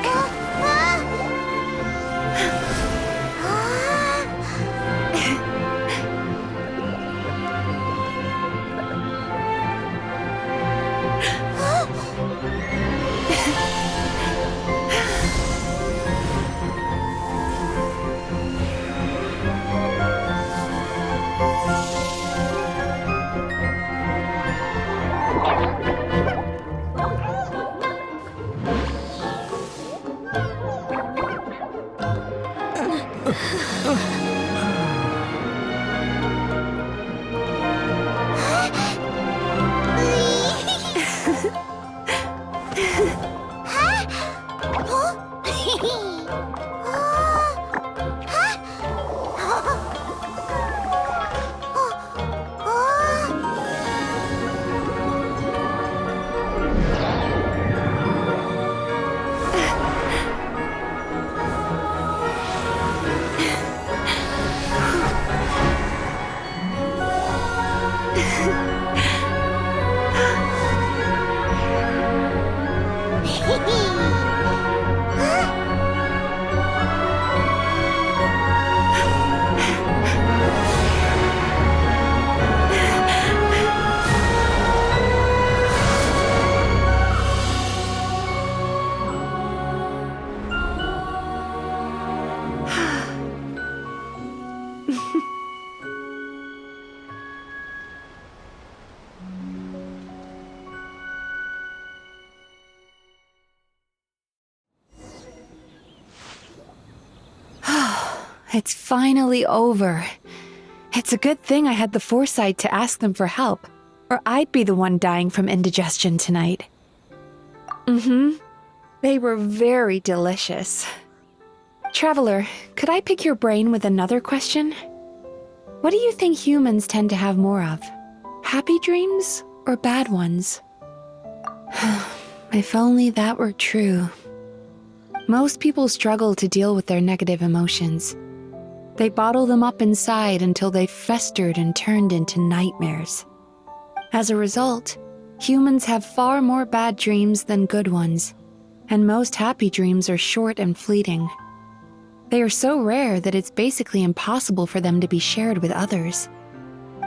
S5: It's finally over. It's a good thing I had the foresight to ask them for help, or I'd be the one dying from indigestion tonight. They were very delicious. Traveler, could I pick your brain with another question? What do you think humans tend to have more of? Happy dreams or bad ones? If only that were true. Most people struggle to deal with their negative emotions. They bottle them up inside until they've festered and turned into nightmares. As a result, humans have far more bad dreams than good ones, and most happy dreams are short and fleeting. They are so rare that it's basically impossible for them to be shared with others.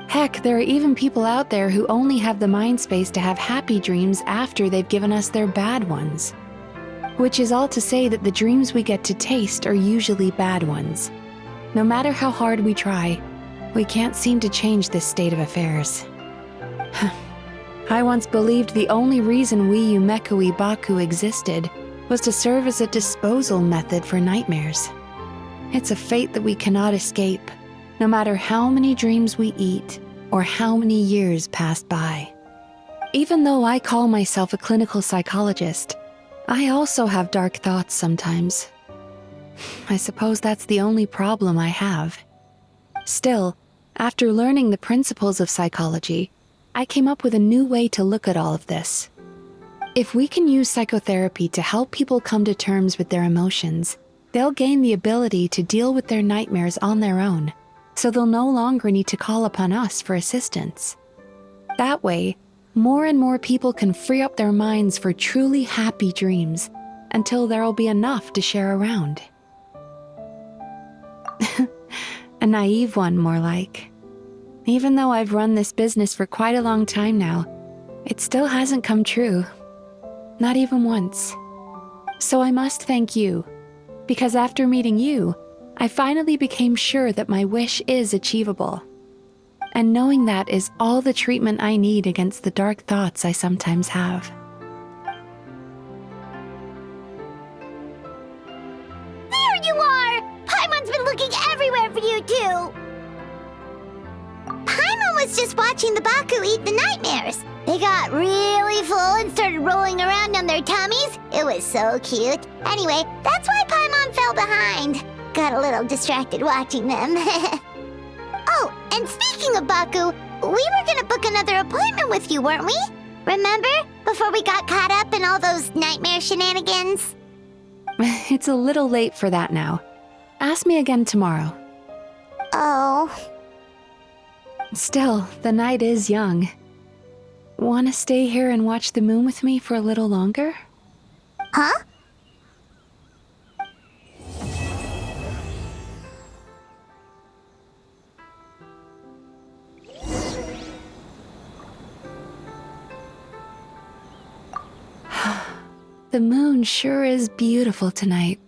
S5: Heck, there are even people out there who only have the mind space to have happy dreams after they've given us their bad ones. Which is all to say that the dreams we get to taste are usually bad ones. No matter how hard we try, we can't seem to change this state of affairs. I once believed the only reason Wii Umekui Baku existed was to serve as a disposal method for nightmares. It's a fate that we cannot escape, no matter how many dreams we eat or how many years pass by. Even though I call myself a clinical psychologist, I also have dark thoughts sometimes. I suppose that's the only problem I have. Still, after learning the principles of psychology, I came up with a new way to look at all of this. If we can use psychotherapy to help people come to terms with their emotions, they'll gain the ability to deal with their nightmares on their own, so they'll no longer need to call upon us for assistance. That way, more and more people can free up their minds for truly happy dreams until there'll be enough to share around. A naive one, more like. Even though I've run this business for quite a long time now, it still hasn't come true. Not even once. So I must thank you, because after meeting you, I finally became sure that my wish is achievable. And knowing that is all the treatment I need against the dark thoughts I sometimes have.
S1: There you are! Paimon's been looking everywhere for you, too! Paimon was just watching the Baku eat the nightmares. They got really full and started rolling around on their tummies. It was so cute. Anyway, that's why Paimon fell behind. Got a little distracted watching them. Oh, and speaking of Baku, we were gonna book another appointment with you, weren't we? Remember? Before we got caught up in all those nightmare shenanigans?
S5: It's a little late for that now. Ask me again tomorrow.
S1: Oh.
S5: Still, the night is young. Want to stay here and watch the moon with me for a little longer?
S1: Huh?
S5: The moon sure is beautiful tonight.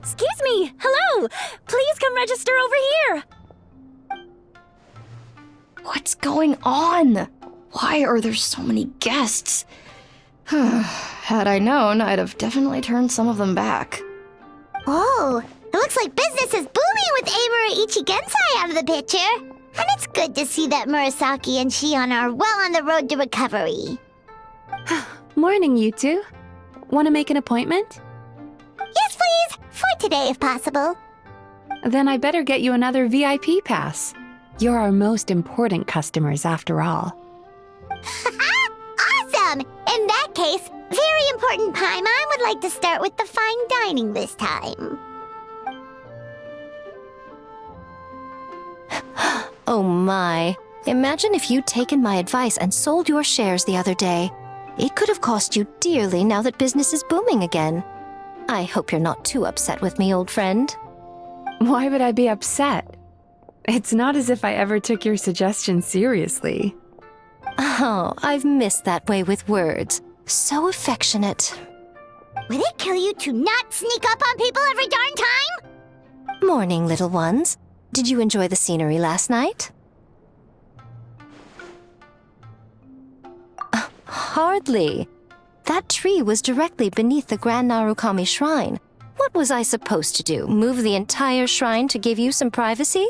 S7: Excuse me! Hello! Please come register over here!
S8: What's going on? Why are there so many guests? Had I known, I'd have definitely turned some of them back.
S1: Oh, it looks like business is booming with Amura Ichigensai out of the picture. And it's good to see that Murasaki and Shion are well on the road to recovery.
S5: Morning, you two. Want to make an appointment?
S1: Yes, please! For today, if possible.
S5: Then I better get you another VIP pass. You're our most important customers, after all.
S1: Awesome! In that case, very important Paimon would like to start with the fine dining this time.
S9: Oh my. Imagine if you'd taken my advice and sold your shares the other day. It could have cost you dearly now that business is booming again. I hope you're not too upset with me, old friend.
S5: Why would I be upset? It's not as if I ever took your suggestion seriously.
S9: Oh, I've missed that way with words. So affectionate.
S1: Would it kill you to not sneak up on people every darn time?
S9: Morning, little ones. Did you enjoy the scenery last night? Hardly. That tree was directly beneath the Grand Narukami Shrine. What was I supposed to do? Move the entire shrine to give you some privacy?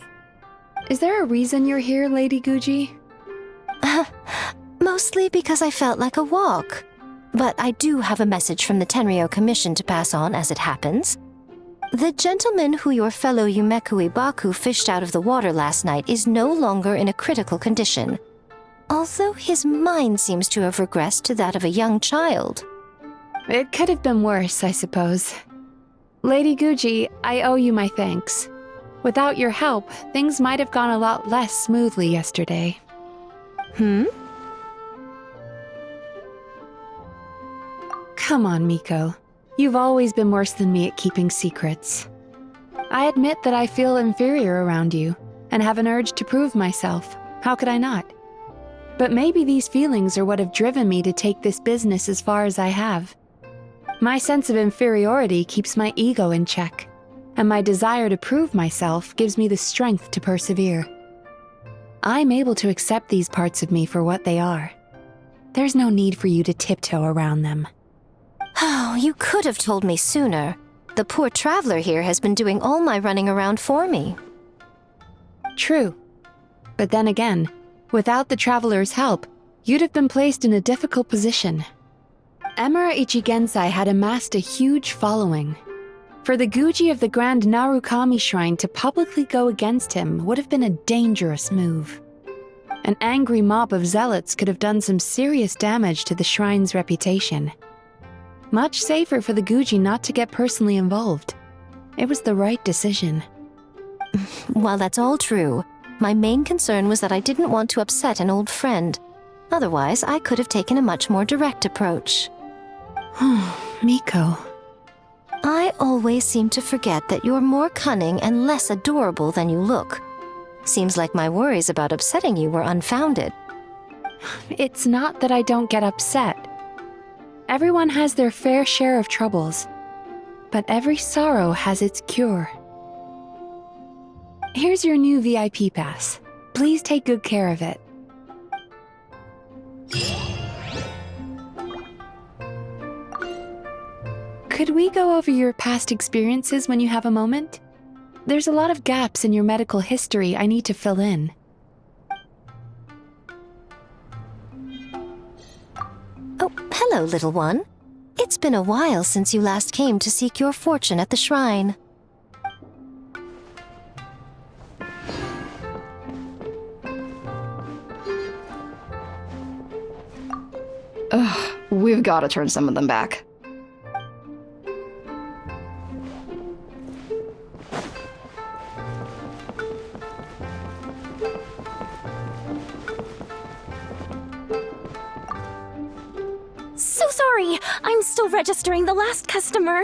S5: Is there a reason you're here, Lady Guji?
S9: Mostly because I felt like a walk. But I do have a message from the Tenryo Commission to pass on as it happens. The gentleman who your fellow Yumeku Ibaku fished out of the water last night is no longer in a critical condition. Although his mind seems to have regressed to that of a young child.
S5: It could have been worse, I suppose. Lady Guji, I owe you my thanks. Without your help, things might have gone a lot less smoothly yesterday. Come on, Miko. You've always been worse than me at keeping secrets. I admit that I feel inferior around you, and have an urge to prove myself. How could I not? But maybe these feelings are what have driven me to take this business as far as I have. My sense of inferiority keeps my ego in check, and my desire to prove myself gives me the strength to persevere. I'm able to accept these parts of me for what they are. There's no need for you to tiptoe around them.
S9: Oh, you could have told me sooner. The poor traveler here has been doing all my running around for me.
S5: True. But then again, without the traveler's help, you'd have been placed in a difficult position. Emura Ichigensai had amassed a huge following. For the Guji of the Grand Narukami Shrine to publicly go against him would have been a dangerous move. An angry mob of zealots could have done some serious damage to the shrine's reputation. Much safer for the Guji not to get personally involved. It was the right decision.
S9: While that's all true, my main concern was that I didn't want to upset an old friend. Otherwise, I could have taken a much more direct approach.
S5: Miko.
S9: I always seem to forget that you're more cunning and less adorable than you look. Seems like my worries about upsetting you were unfounded.
S5: It's not that I don't get upset. Everyone has their fair share of troubles, but every sorrow has its cure. Here's your new VIP pass. Please take good care of it. Could we go over your past experiences when you have a moment? There's a lot of gaps in your medical history I need to fill in.
S9: Oh, hello, little one. It's been a while since you last came to seek your fortune at the shrine.
S8: Ugh, we've got to turn some of them back.
S7: So sorry! I'm still registering the last customer.